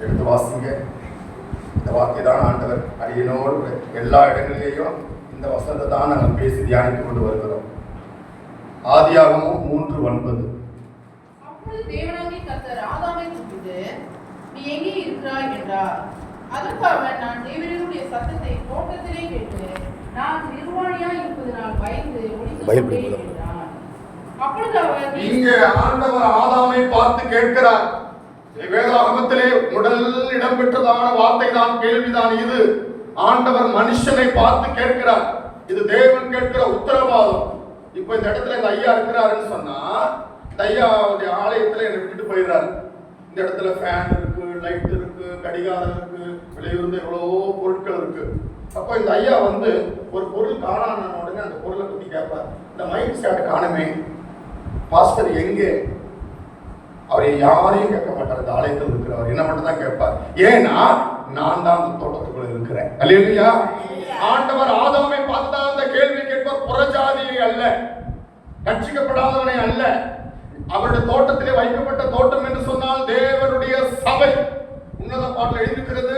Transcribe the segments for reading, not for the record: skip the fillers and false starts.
எடுத்து வாசிங்க. இந்த வார்த்தை தான் ஆண்டவர் அடியனோடு எல்லா இடங்களிலேயும் இந்த வசனத்தை தான் நாங்கள் பேசி தியானித்துக் கொண்டு வருகிறோம். ஆதியாகமம் 3:9. அப்பொழுது தேவனாகிய கர்த்தர் ஆதாமை கூப்பிட்டு, நீ எங்கே இருக்கிறாய் என்றார். அதற்கு அவன், நான் தேவனுடைய சத்தத்தை தோட்டத்திலே கேட்டு, நான் நிர்வாணியாய் இருப்பதனால் பயந்து ஒளிந்து என்றான். அப்பொழுது அவர், இங்கே ஆண்டவர் ஆதாமை பார்த்து கேட்கிறார். வேதாகமத்திலே முதல் இடம் பெற்றதான வார்த்தை தான், கேள்விதான் இது. ஆண்டவர் மனுஷனை பார்த்து கேட்கிறார். இது தேவன் கேட்கிற உத்தரவாதம். இப்ப இந்த இடத்துல இந்த ஐயா இருக்கிறாருன்னு சொன்னா, இந்த ஐயாவுடைய ஆலயத்துல என்னை விட்டுட்டு போயிடுறாரு. இந்த இடத்துல ஃபேன் இருக்கு, லைட் இருக்கு, கடிகாரம் இருக்கு, விலையுறந்த எவ்வளவோ பொருட்கள் இருக்கு. அப்போ இந்த ஐயா வந்து ஒரு பொருள் காணான உடனே அந்த பொருளை பத்தி கேட்பார். இந்த மைக் ஸ்டாண்ட் காணுமே, பாஸ்டர் எங்கே? அவரை யாரையும் கேட்க மாட்டார். இந்த ஆலயத்தில் இருக்கிறவர் என்ன மட்டும் தான் கேட்பார். ஏன்னா நான் தான் அந்த தோட்டத்துக்குள்ள இருக்கிறேன். அல்லேலூயா. ஆண்டவர் ஆதாமை பார்த்து தான் அந்த கேள்வி கேட்பார். புறஜாதியை அல்ல, ரட்சிக்கப்படாதவனை அல்ல. அவருடைய தோட்டத்திலே வைக்கப்பட்ட தோட்டம் என்று சொன்னால் தேவனுடைய சபை. உன்னத பாட்டில் எழுதியிருக்கிறது,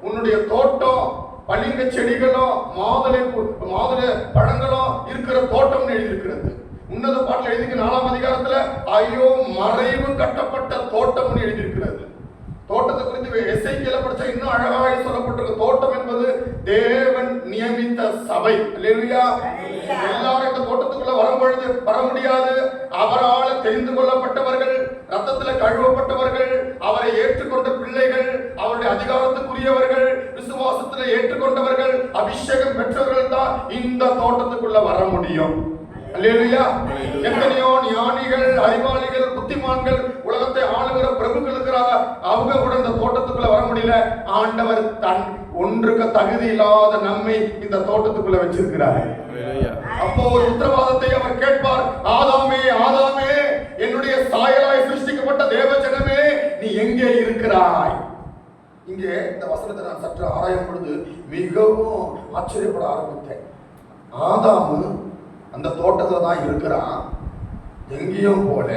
உன்னுடைய தோட்டம் பளிங்க செடிகளோ மாதுளை பழங்களோ இருக்கிற தோட்டம் எழுதியிருக்கிறது. உன்னத பாட்டில் எழுதிக்க 4ஆம் அதிகாரத்துல ஐயோ மறைவு கட்டப்பட்ட தோட்டம் எழுதியிருக்கிறது. தோட்டத்தை குறித்து எசேக்கியேல படிச்சா இன்னும் அழகாய் சொல்லப்பட்டிருக்கு. தோட்டம் என்பது தேவன் நியமித்த சபை. அல்லேலூயா. எல்லாரும் இந்த தோட்டத்துக்குள்ள வர முடியாது. அவரால் தெரிந்து கொள்ளப்பட்டவர்கள், ரத்தத்துல கழுவப்பட்டவர்கள், அவரை ஏற்றுக்கொண்ட பிள்ளைகள், அவருடைய அதிகாரத்துக்குரியவர்கள், விசுவாசத்துல ஏற்றுக்கொண்டவர்கள், அபிஷேகம் பெற்றவர்கள் தான் இந்த தோட்டத்துக்குள்ள வர முடியும். அல்லேலூயா. எத்தனையோ ஞானிகள், அறிவாளிகள், புத்திமான்கள், உலகத்தை ஆளுகிற பிரபுக்கள் இருக்கிறாங்க. அவங்க கூட இந்த தோட்டத்துக்குள்ள வர முடியல. ஆண்டவர் தன் ஒன்றுக்கு தகுதி இல்லாத நம்மை இந்த தோட்டத்துக்குள்ள வச்சிருக்கிறார். அப்போ ஒரு உத்தரவாதத்தை அவர் கேட்பார். ஆதாமே, ஆதாமே, என்னுடைய சாயலாய் சிருஷ்டிக்கப்பட்ட தேவஜனமே, நீ எங்கே இருக்கிறாய்? இங்கே இந்த வசனத்தை நான் சற்று ஆராயும் பொழுது மிகவும் ஆச்சரியப்பட ஆரம்பித்தேன். ஆதாமு அந்த தோட்டத்துல தான் இருக்கிறான், எங்கேயும் போல.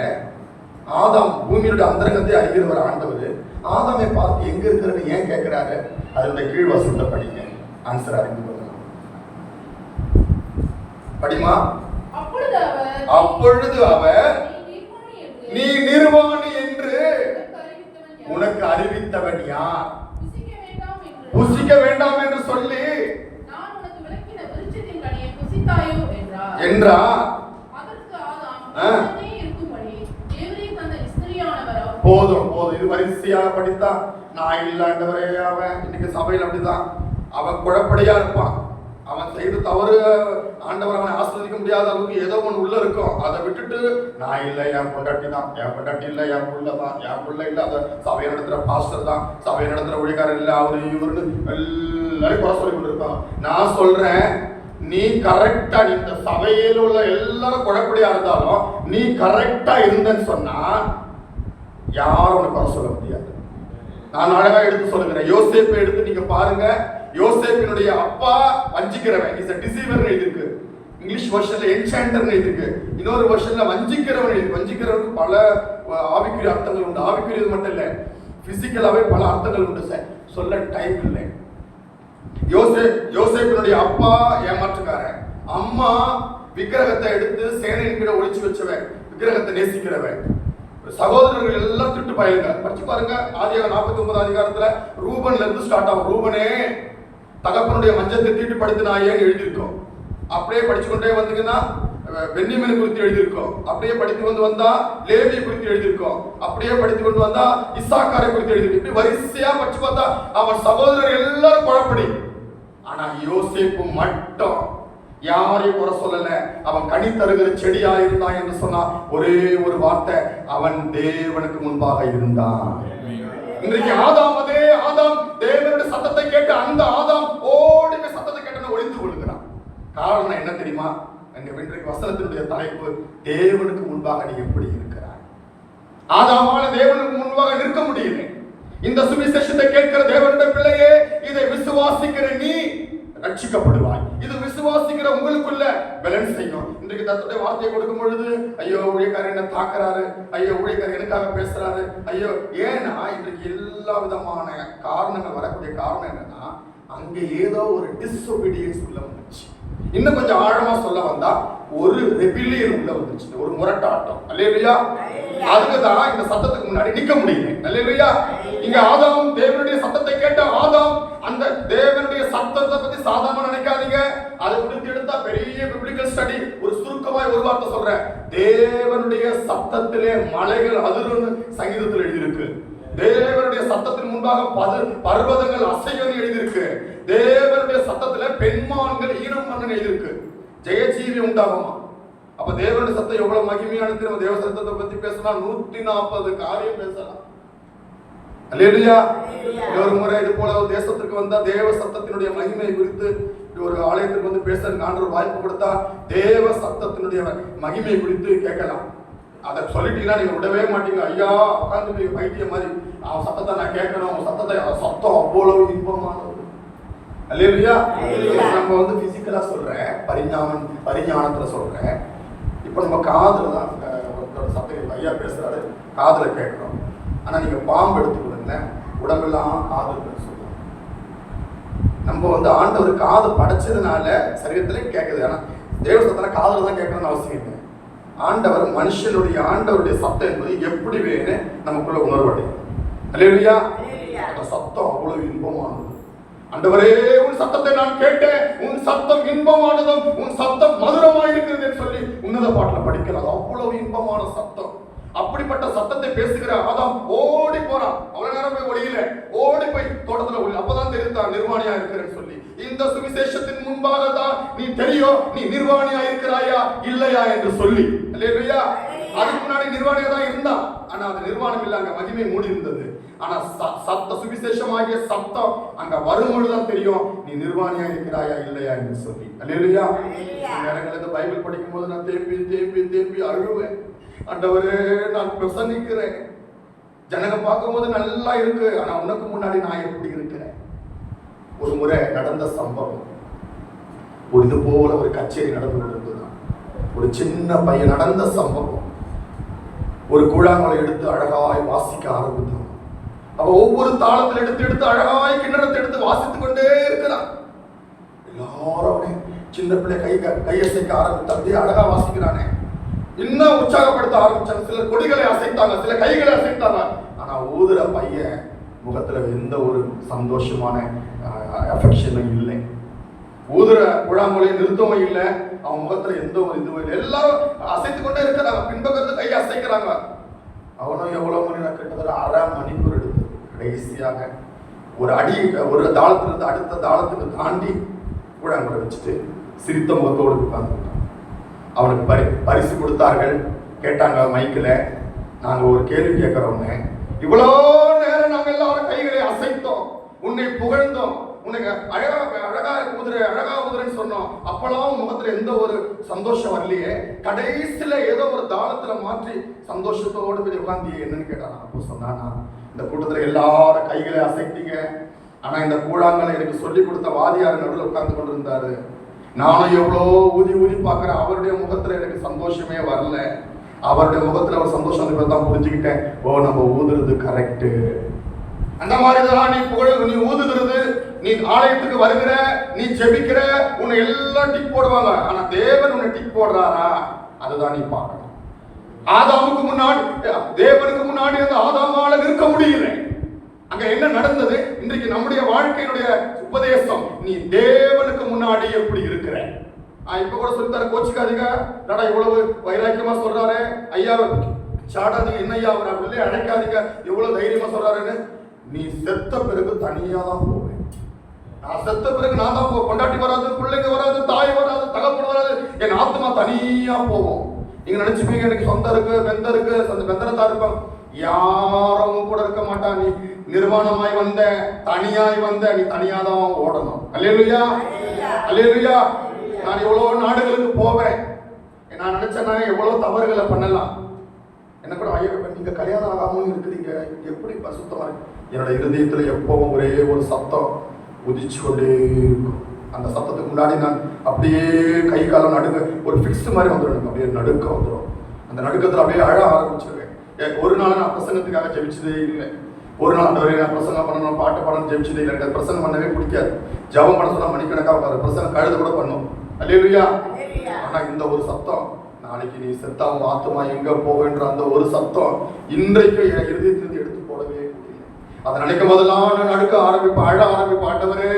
ஆதாம் பூமியோட அந்தரங்கத்தை அறிகிறவர் ஆண்டவர். ஆதாமை பார்த்து எங்க இருக்கிறன்னு ஏன் கேட்கிறாரு? அதனுடைய கீழ்வசனத்தை படிங்க, ஆன்சர் அறிந்து கொள்ளலாம். படிமா. அப்பொழுது அவர், நீ நிர்வாணி என்று உனக்கு அறிவித்தவன் யார்? புசிக்க வேண்டாம் என்று சொல்லி என்றா. போதும் போதும், இது வரிசையாக படித்தா நான் இல்லாண்டவரே. அவன் இன்னைக்கு சபையில் அப்படிதான், அவன் குழப்படியா இருப்பான். அவன் செய்து தவறு ஆண்டவர் அவனை ஆஸ்வதிக்க முடியாத அளவுக்கு ஏதோ ஒன்று உள்ள இருக்கும். அதை விட்டுட்டு நான் இல்லை, என் பொண்டாட்டி தான், என் பொண்டாட்டி இல்லை, என் புள்ள தான், என் புள்ள இல்லை, அதை சபையை நடத்துற பாஸ்டர் தான், சபையை நடத்துற ஊழியக்காரர் இல்லை, அவரு இவருன்னு எல்லாரும் குறை சொல்லி கொண்டிருப்பான். நான் சொல்றேன், நீ கரெக்டா, இந்த சபையில் உள்ள எல்லாரும் குழப்படியா இருந்தாலும் நீ கரெக்டா இருந்தன்னு சொன்னா யாரும் உனக்கு குறை சொல்ல முடியாது. நான் அழகா எடுத்து சொல்லுகிறேன். யோசேப்பை எடுத்து நீங்க பாருங்க. யோசேப்பினுடைய அப்பா வஞ்சிக்கிறவன், இஸ் a deceiver எழுதிருக்கு. இங்கிலீஷ் வெர்ஷன்ல என்சாண்டர் எழுதிருக்கு. இன்னொரு வெர்ஷன்ல வஞ்சிக்கிறவன் எழுதிருக்கு. வஞ்சிக்கிறவனுக்கு பல ஆவிக்குரிய அர்த்தங்கள் உண்டு. ஆவிக்குரியது மட்டும் இல்ல, பிசிக்கலாவே பல அர்த்தங்கள் உண்டு. சொல்ல டைம் இல்லை. யோசேப்பினுடைய அப்பா ஏமாற்றுக்காரன், அம்மா விக்கிரகத்தை எடுத்து சேனையின் கீழ ஒளிச்சு வச்சவன், விக்கிரகத்தை நேசிக்கிறவன். சகோதரர்கள் எல்லாம் திட்டு பாருங்க, படிச்சு பாருங்க. ஆதியாகமம் 49 அதிகாரத்துல ரூபன்ல இருந்து ஸ்டார்ட் ஆகும். ரூபனே தகப்பனுடைய மஞ்சத்தை தீட்டு படுத்தினாயேன்னு எழுதியிருக்கோம். அப்படியே படிச்சு கொண்டே வந்தீங்கன்னா பென்யமீனை குறித்து எழுதியிருக்கோம். அப்படியே படித்து வந்தா லேவியை குறித்து எழுதியிருக்கோம். அப்படியே படித்து கொண்டு வந்தா இசாக்காரை குறித்து எழுதியிருக்கோம். இப்படி வரிசையா படிச்சு பார்த்தா அவன் சகோதரர்கள் எல்லாரும் குழப்படி. ஆனா யோசேப்பு மட்டும் யாரையும் குறை சொல்லல. அவன் கனி தருகிற செடியா இருந்தான் என்று சொன்னா ஒரே ஒரு வார்த்தை, அவன் தேவனுக்கு முன்பாக இருந்தான். இன்றைக்கு ஆதாம், அதே ஆதாம் தேவனுடைய சத்தத்தை கேட்டு அந்த ஆதாம் ஓடி சத்தத்தை கேட்டு ஒளிந்து கொள்கிறான். காரணம் என்ன தெரியுமா? இன்றைக்கு வசனத்தினுடைய தலைப்பு, தேவனுக்கு முன்பாக நீ எப்படி இருக்கிறாய்? ஆதாமால தேவனுக்கு முன்பாக நிற்க முடியல. இந்த சுவிசேஷத்தை கேட்கிற தேவனுடைய பிள்ளையே, இதை விசுவாசிக்கிற நீ ரட்சிக்கப்படுவாய். இது விசுவாசிக்கிற உங்களுக்குள்ள பேலன்ஸ் செய்யும். இன்றைக்கு இன்னைக்கு தத்துடைய வார்த்தையை கொடுக்கும் பொழுது ஐயோ ஊழியக்காரர் என்ன தாக்குறாரு, ஐயோ ஊழியக்காரர் எனக்காக பேசுறாரு, ஐயோ ஏன்னா இன்றைக்கு எல்லா விதமான காரணங்கள் வரக்கூடிய காரணம் என்னன்னா அங்க ஏதோ ஒரு டிஸ்ஒபீடியன்ஸ் உள்ள வந்துச்சு. இன்னும் கொஞ்சம் ஆழமா சொல்ல வந்தா ஒரு ரெபிலியன் உள்ள வந்துச்சு, ஒரு முரட்டாட்டம். அல்லேலூயா. அதுக்குதான் இந்த சத்தத்துக்கு முன்னாடி நிக்க முடியல. அல்லேலூயா. இங்க ஆதாம் தேவனுடைய சத்தத்தை கேட்ட ஆதாம் அந்த தேவனுடைய சத்தத்தை பத்தி சாதாரண நினைக்காதீங்க. அதை குறித்து எடுத்தா பெரிய பிப்ளிக்கல் ஸ்டடி. ஒரு சுருக்கமாய் ஒரு வார்த்தை சொல்றேன், தேவனுடைய சத்தத்திலே மலைகள் அதிருன்னு சங்கீதத்தில் எழுதியிருக்கு. தேவனுடைய சத்தத்தின் முன்பாக பர்வதங்கள் அசையும் எழுதியிருக்கு. தேவனுடைய சத்தத்துல பெண்மான்கள் ஈனம் பண்ண எழுதியிருக்கு. ஜெயஜீவி உண்டாகுமா? அப்ப தேவனுடைய சத்தம் எவ்வளவு மகிமையானது. நம்ம தேவ சத்தத்தை பத்தி பேசலாம், 140 காரியம் பேசலாம். அல்லேலூயா. ஒரு முறை இது போல ஒரு தேசத்திற்கு வந்தா தேவ சத்தத்தினுடைய மகிமை குறித்து ஒரு ஆலயத்துக்கு வந்து பேசுறதுக்கு ஆண்டவர் வாய்ப்பு கொடுத்தா தேவ சத்தத்தினுடைய மகிமை குறித்து கேட்கலாம். அதை சொல்லிட்டீங்கன்னா நீங்க விடவே மாட்டீங்க. ஐயா உட்காந்து போய் பைத்திய மாதிரி அவன் சத்தத்தை நான் கேட்கணும், அவன் சத்தத்தை சத்தம் அவ்வளவு இன்பமானது. அல்லேலூயா. நம்ம வந்து பிசிக்கலா சொல்றேன், பரிஞானத்துல சொல்றேன். இப்ப நம்ம காதுல தான் சத்தம் ஐயா பேசுறாரு, காதுல கேட்கிறோம். ஆனா நீங்க பாம்பு எடுத்துக்கொள்ளுங்க, உடம்பெல்லாம் காது சொல்லுவோம். நம்ம வந்து ஆண்டவர் காது படைச்சதுனால சரீரத்திலே கேட்குது. ஆனா தேவ சத்தனை காதுல தான் கேட்கணும்னு அவசியம் இல்லை. ஆண்டவருடைய சத்தம் என்பது எப்படி வேணும் நமக்குள்ள உணர்வடையும். அல்லேலூயா. அந்த சத்தம் அவ்வளவு இன்பமானது. ஆண்டவரே உன் சத்தத்தை நான் கேட்டேன், உன் சத்தம் இன்பமானதும் உன் சத்தம் மதுரமா இருக்கிறது என்று சொல்லி உன்னத பாட்டுல படிக்கிறது. அவ்வளவு இன்பமான சத்தம். அப்படிப்பட்ட சத்தத்தை பேசுகிற ஆதாம் ஓடி போறான். அவ்வளவு நேரம் போய் ஒளியில ஓடி போய் தோட்டத்துல ஒளி. அப்பதான் தெரிவித்தான் நிர்வாணியா இருக்கிறேன்னு சொல்லி. இந்த சுவிசேஷத்தின் முன்பாக தான் நீ தெரியும் நீ நிர்வாணியா இருக்கிறாயா இல்லையா என்று சொல்லி. அல்லேலூயா. அதுக்கு முன்னாடி நிர்வாணியா தான் இருந்தான். ஆனா அது நிர்வாணம் இல்ல, அங்க மகிமை மூடி இருந்தது. ஆனா சத்த சுவிசேஷமாகிய சத்தம் அங்க வரும்பொழுதுதான் தெரியும் நீ நிர்வாணியா இருக்கிறாயா இல்லையா என்று சொல்லி. அல்லேலூயா. நேரங்களுக்கு பைபிள் படிக்கும் போது நான் தேம்பி அழுவேன். ஆண்டவரே நான் பிரசங்கிக்கிறேன், ஜனங்க பார்க்கும்போது நல்லா இருக்கு, ஆனா உனக்கு முன்னாடி நான் எப்படி இருக்கிறேன். ஒரு முறை நடந்த சம்பவம், ஒரு இது போல ஒரு கச்சேரி நடந்து கொண்டிருந்ததுதான். ஒரு சின்ன பையன் நடந்த சம்பவம். ஒரு கூழாங்கலை எடுத்து அழகாய் வாசிக்க ஆரம்பித்தான். அவ ஒவ்வொரு தாளத்தில் எடுத்து அழகாய் கிண்ணறத்தை எடுத்து வாசித்துக் கொண்டே இருக்கிறான். எல்லாரும் சின்ன பிள்ளை கையசைக்க ஆரம்பித்து அப்படியே அழகா வாசிக்கிறானே. இன்னும் உற்சாகப்படுத்த ஆரம்பிச்சாங்க. சில கொடிகளை அசைத்தாங்க, சில கைகளை அசைத்தாங்க. ஆனா ஊதுற பையன் முகத்துல எந்த ஒரு சந்தோஷமான அஃபெக்ஷனும் இல்லை. ஊதுற குழாமொழி நிறுத்தமும் இல்லை. அவன் முகத்துல எந்த ஒரு இதுவும் இல்லை. எல்லாரும் அசைத்து கொண்டே இருக்கிறாங்க. பின்பக்கத்துல கையை அசைக்கிறாங்க. அவனும் எவ்வளவு மணி நேரம், கிட்டத்தட்ட 1/2 மணிக்கூர் எடுத்து கடைசியாக ஒரு தாளத்திலிருந்து அடுத்த தாளத்துக்கு தாண்டி குழாங்களை வச்சுட்டு சிரித்த முகத்தோடு உட்கார்ந்து அவனுக்கு பரிசு கொடுத்தார்கள். கேட்டாங்க மைக்கில், நாங்க ஒரு கேள்வி கேட்கிறோம், இவ்வளோ நேரம் நாங்க எல்லாரும் கைகளை அசைத்தோம், உன்னை புகழ்ந்தோம், உனக்கு அழகா ஊதுறேன்னு சொன்னோம். அப்பெல்லாம் முகத்துல எந்த ஒரு சந்தோஷம் வரலையே. கடைசியில ஏதோ ஒரு தாளத்துல மாற்றி சந்தோஷத்தோடு போய் உட்காந்து என்னன்னு கேட்டான். அப்போ சொன்னானா, இந்த கூட்டத்துல எல்லாரும் கைகளை அசைத்தீங்க, ஆனா இந்த கூழாங்கலை எனக்கு சொல்லி கொடுத்த வாதியார் நடுவில் உட்கார்ந்து கொண்டு இருந்தாரு. நானும் எவ்வளோ ஊதி பார்க்குறேன், அவருடைய முகத்துல எனக்கு சந்தோஷமே வரல. அவருடைய முகத்துல ஒரு சந்தோஷம் தான் புரிஞ்சுக்கிட்டேன். ஓ, நம்ம ஊதுறது கரெக்டு. அந்த மாதிரிதான் நீ ஊதுகிறது, நீ ஆலயத்துக்கு வருகிற, நீ ஜெபிக்கிற, உன்னை எல்லாம் டிக் போடுவாங்க. ஆனா தேவன் உன்னை டிக் போடுறாரா, அதுதான் நீ பார்க்கணும். ஆதாமுக்கு முன்னாடி, தேவனுக்கு முன்னாடி அந்த ஆதாமால நிற்க முடியல. அங்க என்ன நடந்தது? இன்றைக்கு நம்முடைய வாழ்க்கையினுடைய உபதேசம், நீ தேவனுக்கு முன்னாடி எப்படி இருக்கிற. இப்ப கூட சொல்லித்தார, கோச்சிக்காதீங்க, நடா இவ்வளவு வைராக்கியமா சொல்றாரு ஐயா, சாடாதீங்க, என்ன ஐயா அவர் அப்படி அழைக்காதீங்க, எவ்வளவு தைரியமா சொல்றாருன்னு. நீ செத்த பிறகு தனியா தான் போவேன். நான் செத்த பிறகு நான் தான் போவேன். கொண்டாட்டி வராது, பிள்ளைங்க வராது, தாய் வராது, தகப்பன் வராது, என் ஆத்மா தனியா போவோம். நீங்க நினைச்சுப்பீங்க எனக்கு சொந்தம் இருக்கு, பெந்தம் இருக்கு, அந்த பெந்தனத்தா இருப்பாங்க. யாரும் கூட இருக்க மாட்டான். நீ நிர்வாணமாய் வந்த, தனியாய் வந்த, நீ தனியாதான் ஓடணும். அல்லேலூயா, அல்லேலூயா. நான் எவ்வளவு நாடுகளுக்கு போவேன். நான் நினைச்சேன்னா எவ்வளவு தவறுகளை பண்ணலாம். என்ன கூட ஐயா, நீங்க கல்யாணம் ஆகாமலும் இருக்கிறீங்க, எப்படி பசுத்தமா இருக்கு. என்னோட இருதயத்துல எப்பவும் ஒரே ஒரு சத்தம் உதிச்சு கொண்டே இருக்கும். அந்த சத்தத்துக்கு முன்னாடி நான் அப்படியே கை காலம் நடுங்க, ஒரு ஃபிக்ஸ்டு மாதிரி வந்துடும், எனக்கு அப்படியே நடுக்க வந்துடும். அந்த நடுக்கத்தில் அப்படியே அழ ஆரம்பிச்சிருவேன். ஒரு நாள் நான் பிரசங்கத்துக்காக ஜெபிச்சதே இல்லை. ஒரு நாள் அந்த நான் பிரசங்கம் பண்ணணும், பாட்டு பாடணும் ஜெபிச்சதே இல்லை. எனக்கு பிரசங்கம் பண்ணவே பிடிக்காது. ஜபம் பண்ண சொன்னா மணிக்கணக்காக உட்காரு, பிரசங்கம் கழுது கூட பண்ணும். அல்லேலூயா. ஆனா இந்த ஒரு சத்தம், நாளைக்கு நீ செத்தா உன் ஆத்துமா எங்க போகின்ற அந்த ஒரு சத்தம் இன்றைக்கு என் இருதயத்திலிருந்து எடுத்து போடவே முடியல. அதை நினைக்கும் போதெல்லாம் நான் நடுக்க ஆரம்பிப்பேன், அழ ஆரம்பிப்பேன். ஆண்டவரே,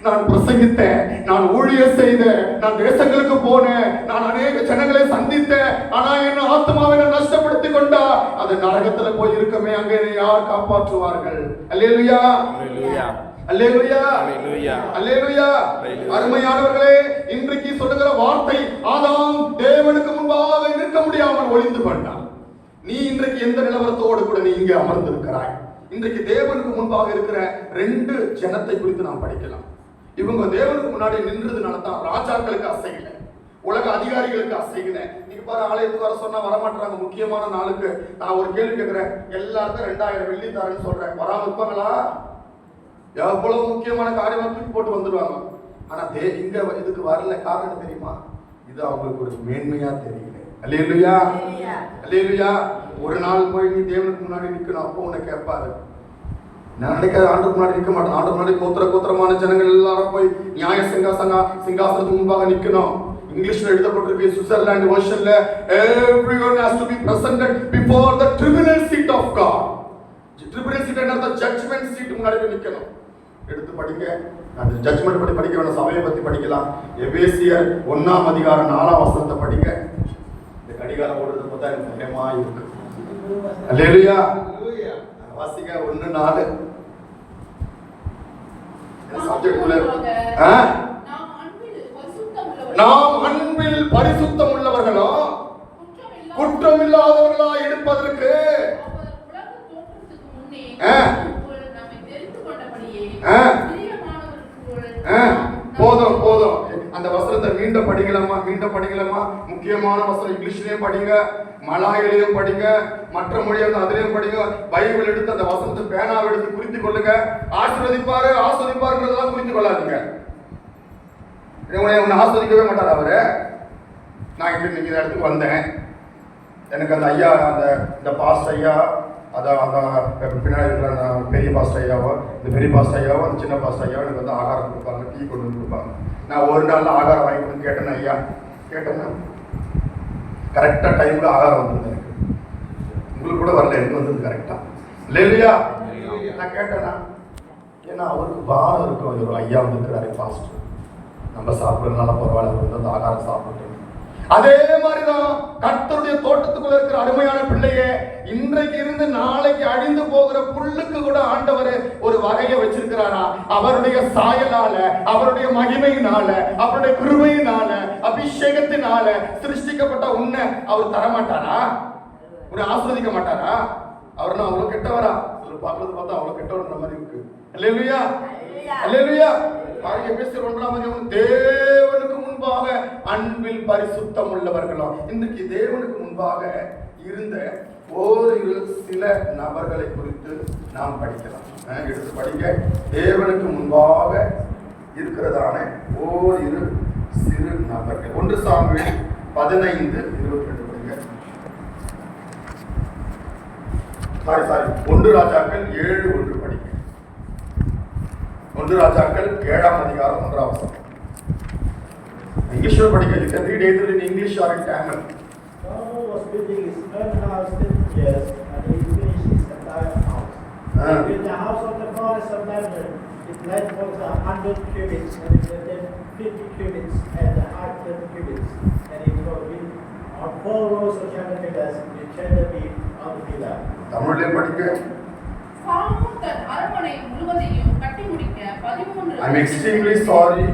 நான் பிரசங்கித்தேன், நான் ஊழியர் செய்தேன், நான் தேசங்களுக்கு போனேன், நான் அநேக ஜனங்களை சந்தித்தேன். ஆனா என்ன ஆத்மாவை நான் நஷ்டப்படுத்திக் கொண்டா அது நரகத்துல போய் இருக்கமே, அங்கே யார் காப்பாற்றுவார்கள்? அல்லேலூயா, அல்லேலூயா, அல்லேலூயா. அருமையானவர்களே, இன்றைக்கு சொல்லுகிற வார்த்தை, ஆதாம் தேவனுக்கு முன்பாக நிற்க முடியாமல் ஒளிந்து கொண்டான். நீ இன்றைக்கு எந்த நிலவரத்தோடு கூட நீ இங்கே அமர்ந்திருக்கிறாய்? இன்றைக்கு தேவனுக்கு முன்பாக இருக்கிற 2 ஜனத்தை குறித்து நாம் படிக்கலாம். இவங்க தேவனுக்கு முன்னாடி நின்றதுனால தான் ராஜாக்களுக்கு அசைக்கல, உலக அதிகாரிகளுக்கு அசைக்கல. நீங்க பாரு, ஆலயத்துக்கு வர சொன்னா வரமாட்டாங்க. முக்கியமான நாளுக்கு நான் ஒரு கேள்வி கேட்கிறேன், எல்லாருக்கும் 2000 வெள்ளி தரேன்னு சொல்றேன், வராம இருப்பாங்களா? எவ்வளவு முக்கியமான காரியமா தூக்கி போட்டு வந்துடுவாங்க. ஆனா இங்க இதுக்கு வரல. காரணம் தெரியுமா? இது அவங்களுக்கு ஒரு மேன்மையா தெரியல. அல்லேலூயா, அல்லேலூயா. ஒரு நாள் போய் நீ தேவனுக்கு முன்னாடி நிக்கணும், அப்போ உன்னை கேட்பாரு. நான் நினைக்காத ஆண்டுக்கு முன்னாடி நிற்க மாட்டேன். ஆண்டு முன்னாடி கோத்திரமான ஜனங்கள் எல்லாரும் போய் நியாய சிங்காசனத்துக்கு முன்பாக நிக்கணும். இங்கிலீஷ்ல எழுதப்பட்டிருக்கு, Switzerland வெர்ஷன்ல, everyone has to be presented before the tribunal seat of God. tribunal seat என்ன அர்த்தம்? judgment seat முன்னாடி போய் நிக்கணும். எடுத்து படிங்க, அந்த ஜட்ஜ்மெண்ட் பத்தி படிக்க வேண்டாம், சபையை பத்தி படிக்கலாம். எபேசியர் 1ஆம் அதிகாரம் 4ஆம் வசனத்தை படிங்க. இந்த கடிகாரம் ஓடுறது பார்த்தா எனக்கு பயமா இருக்கு. அல்லேலூயா. வாசிங்க 1:4. சப்ஜெக்ட் உள்ள நாம் அன்பில் பரிசுத்தம் உள்ளவர்களோ குற்றம் இல்லாதவர்களா இருப்பதற்கு போதும் போதும். அந்த வசனத்தை மீண்டும் படிக்கலாமா? முக்கியமான வசனம் இங்கிலீஷ்லயும் படிங்க, மலாயிலையும் படிங்க, மற்ற மொழியாக அதிலையும் படிங்க. பைபிள் எடுத்து அந்த வசனத்தை பேனாவை எடுத்து குறித்து கொள்ளுங்க. ஆஸ்வதிப்பாருன்றதெல்லாம் குறித்து கொள்ளாதீங்க. உன்னை ஆஸ்வதிக்கவே மாட்டார் அவரு. நான் இன்னைக்கு இந்த இடத்துக்கு வந்தேன், எனக்கு அந்த ஐயா, இந்த பாஸ்ட் ஐயா, அதான் பின்னாடி இருக்கிற அந்த பெரிய பாஸ்ட் ஐயாவோ, இந்த பெரிய பாஸ்ட் ஐயாவோ, அந்த சின்ன பாஸ்ட் ஐயாவோ எனக்கு வந்து ஆகாரம் கொடுப்பாங்க, டீ கொண்டு வந்து கொடுப்பாங்க. நான் ஒரு நாள் ஆகாரம் வாங்கி கொடுத்து கேட்டேன்னா, ஐயா கேட்டேன்னா கரெக்டாக டைமுக்கு ஆகாரம் வந்துருந்தேன். எனக்கு உங்களுக்கு கூட வரல, எனக்கு வந்தது கரெக்டாக. இல்லையா? நான் கேட்டேன்னா, ஏன்னா அவருக்கு பாரம் இருக்கும், ஒரு ஐயா வந்துருக்கிறாரு பாஸ்ட், நம்ம சாப்பிட்றதுனால பரவாயில்ல, அவர் வந்து அந்த ஆகாரம் சாப்பிட்டு. அதே மாதிரிதான் கர்த்தருடைய தோட்டத்துக்குள்ள இருக்கிற அருமையான பிள்ளையே, இன்றைக்கு இருந்து நாளைக்கு அழிந்து போகிற புல்லுக்கு கூட ஆண்டவர் ஒரு வகையை வச்சிருக்கிறாரா? அவருடைய சாயலால, அவருடைய மகிமையினால, அவருடைய கிருபையினால, அபிஷேகத்தினால சிருஷ்டிக்கப்பட்ட உன்னை அவர் தரமாட்டாரா? உன்னை ஆஸ்வதிக்க மாட்டாரா? அவர் அவ்வளவு கெட்டவரா? பார்க்கறது பார்த்தா அவ்வளவு கெட்டவர்ன்ற மாதிரி இருக்கு. அல்லேலூயா, அல்லேலூயா. எபேசியர் 1ஆம் அதிகாரம், தேவனுக்கு முன்பாக அன்பில் பரிசுத்தம் உள்ளவர்களாம். இன்றைக்கு தேவனுக்கு முன்பாக இருந்த ஒரு சில நபர்களை குறித்து நாம் படிக்கலாம். எடுத்து படிக்க, தேவனுக்கு முன்பாக இருக்கிறதான ஓரிரு சிறு நபர்கள். 1 சாமுவேல் 15:22 படிங்க. சாரி 1 ராஜாக்கள் 7:1 படிங்க. 1 ராஜாக்கள் 7ஆம் அதிகாரம் 1ஆம் வசனம். இங்கிலீஷ்ல படிக்க. You can read either in English or in Tamil. Solomon was building his own house 10 years, and he finished his entire house. He built the house of the forest of Lebanon. Its length was 100 cubits, and its depth 50 cubits, and the height 10 cubits. And it was built on 4 rows of camel pillars, with cherubim on the pillar. தமிழ்ல படிக்க. Solomon தன் அரண்மனை முழுவதையும் கட்டி முடிக்க 13. I'm extremely sorry.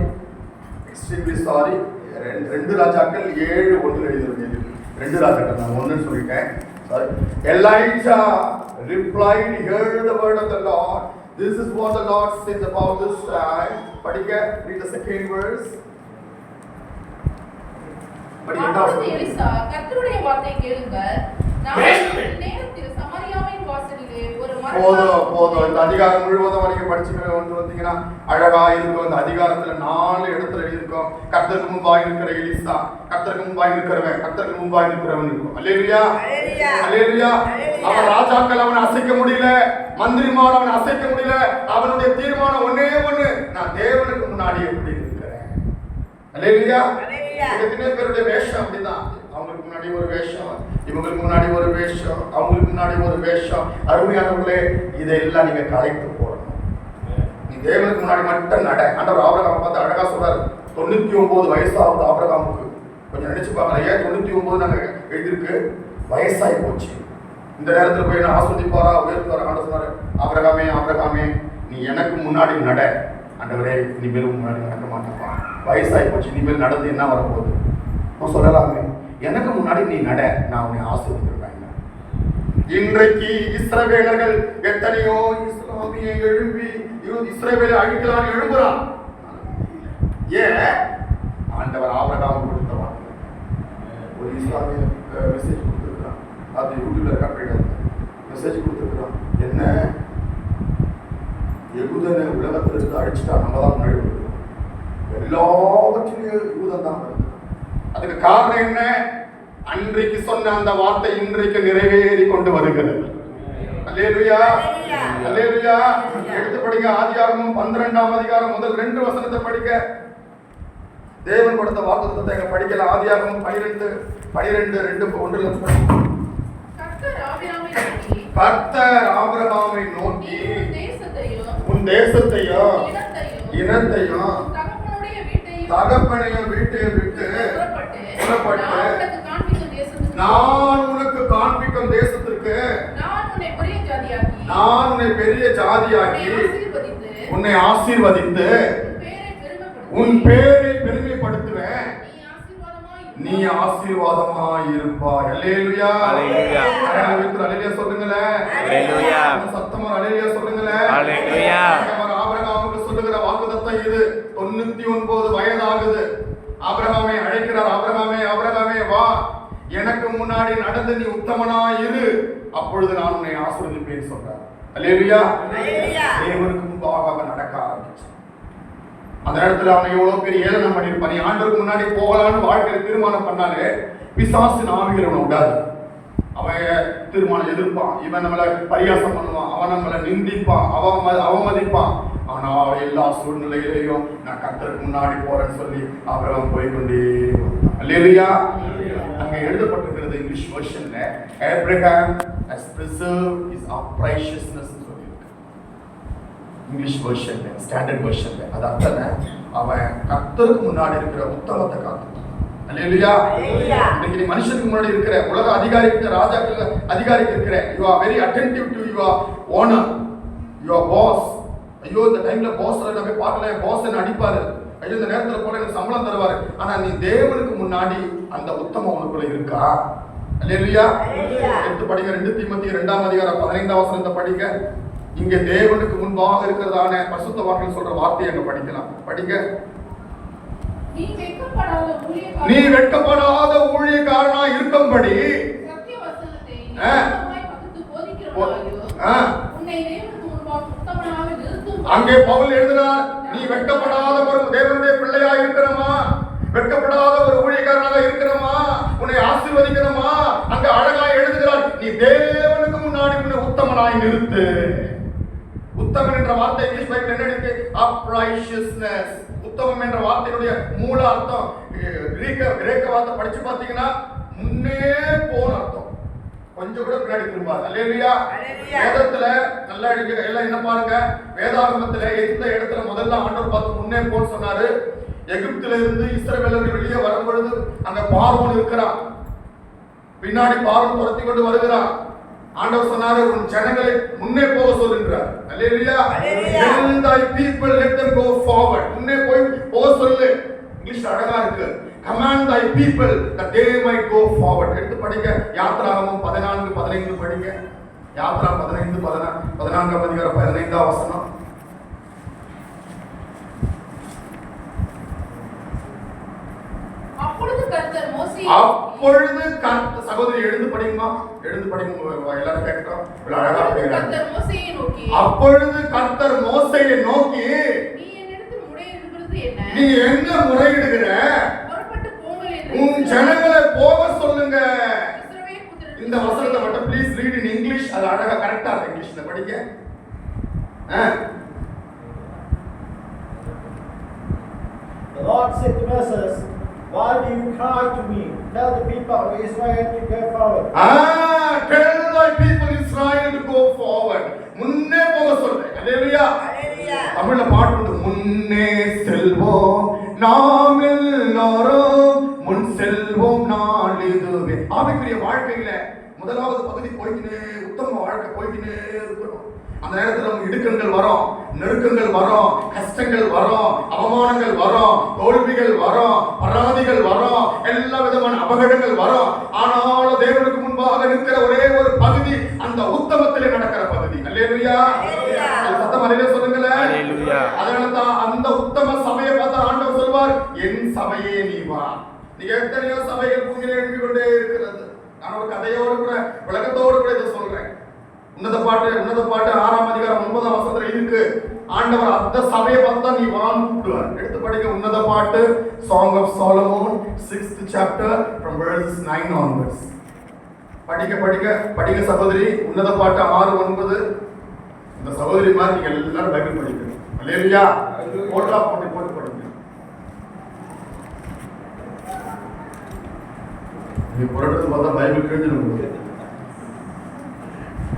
2 ராஜாக்கள் 7:1 எழுதிருக்கீங்க. 2 ராஜாக்கள் நான் 1 சொல்லிட்டேன். Sorry. Elijah replied, heard the word of the Lord. This is what the Lord says about this time. படிக்க, read the second verse. அப்பொழுது எலிசா, கர்த்தருடைய வார்த்தை கேளுங்கள், நான் நேரத்தில் சமாரியாவின் வாசலிலே ஒரு போதும் இந்த அதிகாரம் முழுவதும் நீங்க படிச்சுக்கிற வந்தீங்கன்னா அழகா இருக்கும். இந்த அதிகாரத்துல 4 இடத்துல இருக்கும். கர்த்தருக்கு முன்பாக இருக்கிற எலிசா, கர்த்தருக்கு முன்பாக இருக்கிறவன், கர்த்தருக்கு முன்பாக இருக்கிறவன் இருக்கும். அல்லேலூயா, அல்லேலூயா. அவன் ராஜாக்கள் அவனை அசைக்க முடியல, மந்திரிமார் அவனை அசைக்க முடியல. அவனுடைய தீர்மானம் ஒன்னே ஒண்ணு, நான் தேவனுக்கு முன்னாடி எப்படி இருக்கிறேன். அல்லேலூயா. எத்தனை பேருடைய வேஷம் அப்படிதான். அவங்களுக்கு முன்னாடி ஒரு வேஷம், இவங்களுக்கு முன்னாடி ஒரு வேஷம், அவங்களுக்கு முன்னாடி ஒரு வேஷம். அருமையானவர்களே, இதெல்லாம் நீங்க கலைத்து போடணும். நீ தேவனுக்கு முன்னாடி மட்டும் நட. ஆண்டவர் ஆபிரகாமை பார்த்து அழகா சொல்றாரு, 99 வயசாகுது ஆபிரகாமுக்கு. கொஞ்சம் நினைச்சு பாருங்க, ஏன் 99 நாங்க எழுதிருக்கு? வயசாகி போச்சு. இந்த நேரத்தில் போய் நான் ஆஸ்வதிப்பாரா, உயர்த்துவாரா? ஆண்டு சொன்னாரு, ஆபிரகாமே ஆபிரகாமே, நீ எனக்கு முன்னாடி நட. ஆண்டவரே, இனிமேல் முன்னாடி நடக்க மாட்டேப்பா, வயசாகி போச்சு, இனிமேல் நடந்து என்ன வரப்போகுது? நான் சொல்லலாமே, எனக்கு முன்னாடி நீ நட, நான் உன்னை ஆசீர்வதிக்கிறேன். இன்றைக்கு இஸ்ரவேலர்கள் எத்தனையோ இஸ்லாமிய எழும்பி இஸ்ரவேலை அழிக்கலான்னு எழும்புறான். ஏன்? ஆண்டவர் ஆபிரகாமுக்கு கொடுத்த வார்த்தை. ஒரு இஸ்லாமிய மெசேஜ் கொடுத்துருக்கான், அது யூடியூப்ல ரெக்கார்ட் மெசேஜ் கொடுத்துருக்கான். என்ன? யூதனை உலகத்திலிருந்து அழிச்சுட்டா நம்ம தான் முன்னாடி கொடுக்குறோம். எல்லாவற்றிலையும் யூதன் தான் வருது. அதுக்கு காரணம் என்ன? அன்றைக்கு சொன்ன அந்த வார்த்தை இன்றைக்கு நிறைவேறி கொண்டு வருகிறது. அல்லேலூயா, அல்லேலூயா. எடுத்து படிங்க, ஆதியாகமம் 12ஆம் அதிகாரம் முதல் 2 வசனத்தை படிக்க. தேவன் கொடுத்த வாக்குத்தத்தத்தை எங்க படிக்கல. ஆதியாகமம் 12:2-1 கர்த்தர் ஆபிரகாமை நோக்கி, உன் தேசத்தையும் இனத்தையும் தகப்பனையும் வீட்டையும் விட்டு புறப்பட்டு நான் உனக்கு காண்பிக்கும் தேசத்திற்கு நான் உன்னை பெரிய ஜாதியாக்கி உன்னை ஆசீர்வதித்து உன் பேரை பெருமைப்படுத்துவேன், நீ ஆசீர்வாதமாய் இருப்பாய். அல்லேலூயா, அல்லேலூயா. அல்லேலூயா சொல்லுங்களேன். அல்லேலூயா. சத்தமா அல்லேலூயா சொல்லுங்களேன். அல்லேலூயா. ஆபிரகாமுக்கு சொல்லுகிற வாக்குத்தத்தம் இது. 99 வயதாகுது. ஆபிரகாமை அழைக்கிறார். ஆபிரகாமே ஆபிரகாமே வா, எனக்கு முன்னாடி நடந்து நீ உத்தமனாய் இரு, அப்பொழுது நான் உன்னை ஆசீர்வதிப்பேன் சொல்றார். அல்லேலூயா, அல்லேலூயா. தேவனுக்கு முன்பாக அவன் நடக்க ஆரம்பிச்சான். அந்த இடத்துல அவனை எவ்வளவு பெரிய ஏளனம் பண்ணிருப்பான். நீ ஆண்டவருக்கு முன்னாடி போகலான்னு வாழ்க்கையில தீர்மானம் பண்ணாலே பிசாசு ஆவிகள் அவனை விடாது. அவன் தீர்மானம் எதிர்ப்பான், இவன் நம்மளை பரியாசம் பண்ணுவான், அவன் நம்மளை நிந்திப்பான், அவமதிப்பான். ஆனா எல்லா சூழ்நிலையிலையும் நான் கர்த்தருக்கு முன்னாடி போறேன்னு சொல்லி ஆபிரகாம் போய்கொண்டே வந்தான். அல்லேலூயா. அங்க எழுதப்பட்டிருக்கிறது இங்கிலீஷ் வெர்ஷன்ல, Abraham has preserved his uprightness. English வெர்ஷன்ல, ஸ்டாண்டர்ட் வெர்ஷன்ல அது அர்த்தம், அவன் கர்த்தருக்கு முன்னாடி இருக்கிற உத்தமத்தை காத்து. அல்லேலூயா. இன்னைக்கு நீ மனுஷனுக்கு முன்னாடி இருக்கிற, உலக அதிகாரிக்கு, ராஜாக்கள் அதிகாரிக்கு இருக்கிற, you are very attentive to your owner, your boss. ஐயோ இந்த டைம்ல பாஸ் நம்ம பார்க்கல, பாஸ் என்ன அடிப்பாரு, ஐயோ இந்த நேரத்துல போல எனக்கு சம்பளம் தருவாரு. ஆனா நீ தேவனுக்கு முன்னாடி அந்த உத்தமம் உனக்குள்ள இருக்கா? அல்லேலூயா. எடுத்து படிங்க 2 தீமோத்தேயு 2ஆம் அதிகாரம் 15ஆம் வசனத்தை படிங்க. இங்க தேவனுக்கு முன்பாக இருக்கிறதான பரிசுத்தவான்கள் சொல்ற வார்த்தையை அங்க படிக்கலாம். படிங்க. நீ வெட்கப்படாத ஊழியக்காரனா இருக்கும்படி அங்கே பவுல் எழுதினார், நீ வெட்கப்படாத ஒரு தேவனுடைய பிள்ளையா இருக்கிறமா, வெட்கப்படாத ஒரு ஊழியக்காரனாக இருக்கிறமா, உன்னை ஆசீர்வதிக்கிறமா. அங்க அழகா எழுதுகிறார், நீ தேவனுக்கு முன்னாடி உன்னை உத்தமனாய் நிறுத்து. உத்தமன் என்ற வார்த்தை இங்கிலீஷ் பைபிள் என்ன இருக்கு? uprightness. உத்தமம் என்ற வார்த்தையுடைய மூல அர்த்தம் கிரேக்க வார்த்தை படிச்சு பாத்தீங்கன்னா முன்னே போன அர்த்தம், கொஞ்சம் கூட பின்னாடி திரும்பாது. அல்லேலூயா. வேதத்துல நல்லா எல்லாம் என்ன பாருங்க, வேதாகமத்துல எந்த இடத்துல முதல்ல ஆண்டவர் பார்த்து முன்னே போன்னு சொன்னாரு? எகிப்துல இருந்து இஸ்ரவேலர்கள் வெளியே வரும் பொழுது அங்க பார்வோன் இருக்கிறான், பின்னாடி பார்வோன் துரத்தி கொண்டு வருகிறான். ஆண்டவர் சொன்னாரு, உன் ஜனங்களை முன்னே போக சொல்லுன்றார். அல்லேலூயா. Tell thy people, let them go forward. முன்னே போக சொல்லு. இங்கிலீஷ் அழகா இருக்கு. Command thy people that they might go forward. எடுத்து படிங்க. யாத்ராகமம் 14:15 படிங்க. யாத்ரா 14:14 அதிகாரம் 15ஆம் வசனம். அப்பொழுது கர்த்தர் மோசேயை அப்பொழுது சகோதரி எழுந்து படிக்குமா, எழுந்து படிக்கும் எல்லாரும் கேட்கிறோம். அழகா கர்த்தர் மோசேயை நோக்கி, அப்பொழுது கர்த்தர் மோசேயை நோக்கி, நீ என்னிடத்தில் முறையிடுகிறது என்ன? நீ எங்க முறையிடுகிற? புறப்பட்டு போங்கள் என்று உன் ஜனங்களை போக சொல்லுங்க. இஸ்ரவேல் புத்திரருக்கு இந்த வசனத்தை மட்டும் ப்ளீஸ் ரீட் இன் இங்கிலீஷ். அது அழகா கரெக்டா இருக்கு இங்கிலீஷ்ல படிக்க. The Lord said to Moses, why do you cry to me? Tell the people of Israel to go forward. Tell thy people Israel to go forward. முன்னே போக சொல்றேன். அல்லேலூயா. தமிழ்ல பாட்டு உண்டு. முன்னே செல்வோம் நாம் எல்லாரும், முன் செல்வோம் நாளிதுவே. ஆவிக்குரிய வாழ்க்கையில முதலாவது பகுதி போய்க்கினே, உத்தம வாழ்க்கை போய்க்கினே இருக்கணும். அந்த நேரத்தில் நமக்கு இடுக்கண்கள் வரும், நெருக்கங்கள் வரும், கஷ்டங்கள் வரும், அவமானங்கள் வரும், தோல்விகள் வரும், பராதிகள் வரும், எல்லா விதமான அபகடங்கள் வரும். ஆனாலும் தேவனுக்கு முன்பாக நிற்கிற ஒரே ஒரு பகுதி அந்த உத்தமத்திலே நடக்கிற பகுதி. அல்லேலூயா. சத்தம் அல்லேலூயா சொல்லுங்களேன். அல்லேலூயா. அதனால தான் அந்த உத்தம சபையை பார்த்தா ஆண்டவர் சொல்வார், என் சபையே நீ வா. நீ எத்தனையோ சபைகள் பூமியில எழுப்பி கொண்டே இருக்கிறது. நான் ஒரு கதையோடு கூட விளக்கத்தோடு கூட இதை சொல்றேன். உன்னத பாட்டு 6ஆம் அதிகாரம் 9ஆம் வசனத்துல இருக்கு. ஆண்டவர் அந்த சபையை பார்த்தா நீ வான்னு கூப்பிடுவார். எடுத்து படிக்க உன்னத பாட்டு, Song of Solomon 6th chapter from verses 9 onwards. படிக்க சகோதரி. உன்னத பாட்டு 6:9. இந்த சகோதரி மாதிரி நீங்க எல்லாரும் பைபிள் படிக்கணும். அல்லேலூயா. போட்டு படிங்க. நீ புரட்டத்து பார்த்தா பைபிள் கிழிஞ்சிடும்.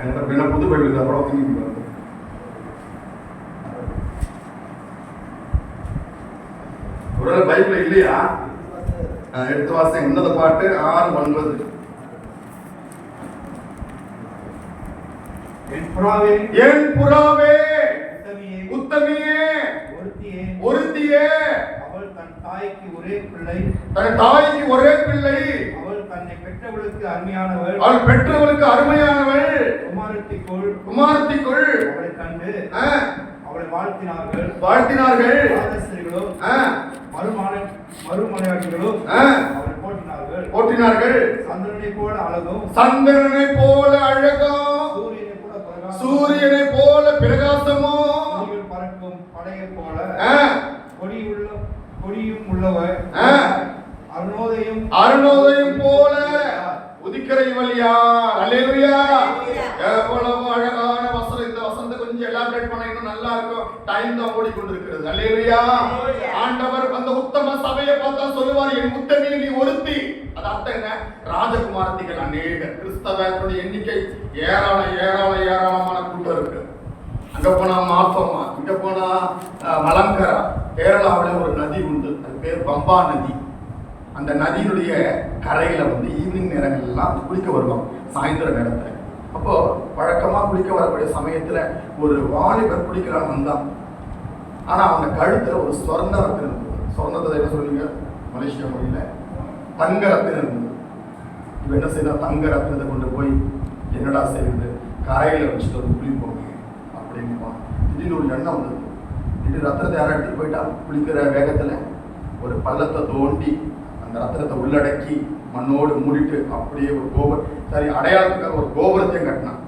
என்கிட்ட புது பைபிள் அப்புறம் ஒருவேளை பைபிள் இல்லையா? எடுத்து வாசம். உன்னத பாட்டு 6:9. என் புறாவே, உத்தமியே, ஒருத்தியே, அவள் தன் தாய்க்கு ஒரே பிள்ளை, அவள் தன்னை பெற்றவளுக்கு அருமையானவள், குமாரத்திக்குள் அவளை கண்டு அவளை வாழ்த்தினார்கள். மறுமலையாட்டிகளும் அவளை போற்றினார்கள். சந்திரனை போல அழகும், சூரியனை போல பிரகாசமும், பறக்கும் படையை போல கொடியும் உள்ளவர், அருணோதயம் போல உதிக்கிற இவளியா. அல்லேலூயா. எவ்வளவு அழகான வசனம். இந்த வசனத்தை கொஞ்சம் எலாபரேட் பண்ண இன்னும் நல்லா இருக்கும். டைம் தான் ஓடிக்கொண்டிருக்கிறது. அல்லேலூயா. ஆண்டவர் அந்த உத்தம சபையை பார்த்தா சொல்லுவார், என் உத்தமி நீ ஒருத்தி. அது அர்த்தம் என்ன? ராஜகுமாரத்திகள் அநேக. கிறிஸ்தவர்களுடைய எண்ணிக்கை ஏராளமான கூட்டம் இருக்கு. அங்க போனா மாத்தோமா, இங்க போனா மலங்கரா. கேரளாவில் ஒரு நதி உண்டு, அது பேர் பம்பா நதி. அந்த நதியினுடைய கரையில ஈவினிங் நேரங்கள் எல்லாம் குளிக்க வருவாங்க, சாயந்தர நேரத்துல. அப்போ வழக்கமா குளிக்க வரக்கூடிய சமயத்துல ஒரு வாலிபர் குளிக்கலான்னு வந்தான். ஆனா அவங்க கழுத்துல ஒரு சொர்ண ரத்தினம் இருந்தது. சொர்ணத்தை என்ன சொல்லுவீங்க மலேசியா மொழியில? தங்க ரத்தினம் இருந்தது. இவ என்ன செய்தா, தங்க ரத்தினத்தை கொண்டு போய் என்னடா செய்யுது, கரையில வச்சுட்டு ஒரு குளிப்போங்க அப்படின்னு. திடீர்னு ஒரு எண்ணம் வந்தது. திடீர் ரத்தினத்தை யாரும் எடுத்துட்டு போயிட்டா, குளிக்கிற வேகத்துல ஒரு பள்ளத்தை தோண்டி அந்த ரத்தினத்தை உள்ளடக்கி மண்ணோடு மூடிட்டு அப்படியே ஒரு அடையாளத்துக்காக ஒரு கோபுரத்தையும் கட்டினான்.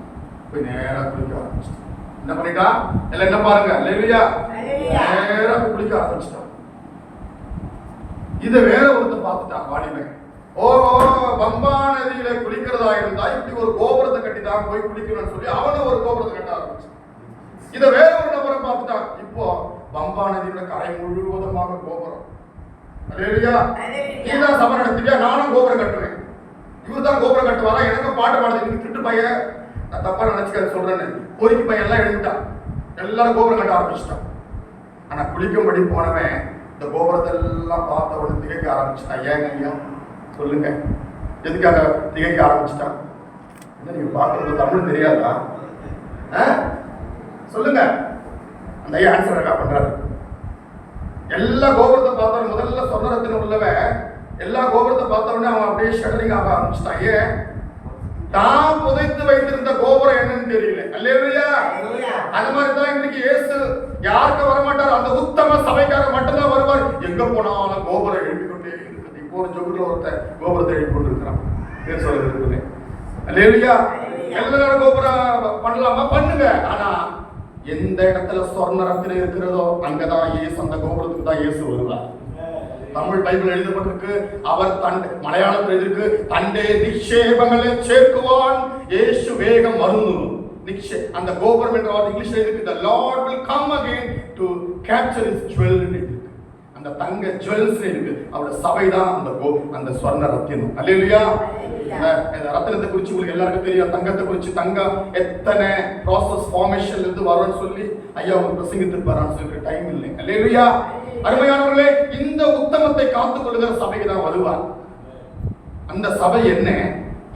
போய் நேரா குளிக்க ஆரம்பிச்சிட்டான். என்ன பண்ணிட்டா? எல்லாம் என்ன பாருங்க, அல்லேலூயா. நேரா குளிக்க ஆரம்பிச்சிட்டான். இதை வேற ஒருத்தர் பார்த்துட்டான், வாலிபன். பம்பா நதியில குளிக்கிறதா இருந்தா இப்படி ஒரு கோபுரத்தை கட்டி தான் போய் குளிக்கணும்னு சொல்லி அவனும் ஒரு கோபுரத்தை கட்ட ஆரம்பிச்சான். இதை வேற ஒரு நபரை பார்த்துட்டான். இப்போ பம்பா நதியோட கரை முழுவதுமாக கோபுரம். அல்லேலூயா. நீதான் சபை நடத்திட்டியா, நானும் கோபுரம் கட்டுவேன். இவர் தான் கோபுரம் கட்டுவாரா? எனக்கு பாட்டு பாடுறது திட்டு பையன், நான் தப்பா நினைச்சுக்க சொல்றேன்னு பொறுக்கி பையன் எல்லாம் எழுந்துட்டான். எல்லாரும் கோபுரம் கட்ட ஆரம்பிச்சுட்டான். ஆனா குளிக்கும்படி போனவன் இந்த கோபுரத்தை எல்லாம் பார்த்த உடனே திகைக்க ஆரம்பிச்சுட்டான். ஏங்க ஐயா சொல்லுங்க, எதுக்காக திகைக்க ஆரம்பிச்சுட்டான்? நீங்க பார்க்கறது தமிழ் தெரியாதா? சொல்லுங்க. அந்த ஐயா ஆன்சர் பண்றாரு. எல்லா கோபுரத்தை பார்த்தவன், முதல்ல சொர்ணரத்தினம் உள்ளவன் எல்லா கோபுரத்தை பார்த்தவொடனே அவன் அப்படியே ஷட்டரிங் ஆக ஆரம்பிச்சிட்டான். ஏன்? தான் புதைத்து வைத்திருந்த கோபுரம் என்னன்னு தெரியல. அல்லேலூயா. அந்த மாதிரி தான் இன்னைக்கு இயேசு யாருக்கு வரமாட்டார், அந்த உத்தம சபைக்காக மட்டும்தான் வருவார். எங்க போனாலும் கோபுரம் எழுப்பிக்கொண்டே இருக்குது. இப்போ போற ஜொகுல ஒருத்தன் கோபுரத்தை எழுதி கொண்டிருக்கிறான். பேர் சொல்ல விரும்புகிறேன். அல்லேலூயா. எல்லாரும் கோபுரம் பண்ணலாமா? பண்ணுங்க. ஆனா எந்த இடத்துல சொர்ண ரத்தினம் இருக்கிறதோ அங்கதான் இயேசு, அந்த கோபுரத்துக்கு தான் இயேசு வருவார். தமிழ் பைபிள் எழுதப்பட்டிருக்கு, அவர் மலையாளத்தில் எழுதிருக்கு, தண்டே நிக்ஷேபங்களை சேர்க்குவான் இயேசு வேகம் வருந்தும். அந்த கோபுரம் என்ற வார்த்தை இங்கிலீஷ்ல இருக்கு, the Lord will come again to capture his jewel இருக்கு. அந்த தங்க ஜுவல்ஸ் இருக்கு. அவருடைய சபை தான் அந்த ஸ்வர்ண ரத்தினம். அல்லேலூயா. இந்த ரத்தினத்தை குறிச்சு உங்களுக்கு எல்லாருக்கும் தெரியும். தங்கத்தை குறிச்சு தங்கம் எத்தனை ப்ராசஸ் ஃபார்மேஷன்ல இருந்து வரும்னு சொல்லி ஐயா உங்களுக்கு பிரசங்கித்திருப்பாரான்னு சொல்லி டைம் இல்லை. அல்லேலூயா. அருமையானவர்களே, இந்த உத்தமத்தை காத்துக் கொள்ளுகிற சபைக்கு தான் வருவார். அந்த சபை என்ன,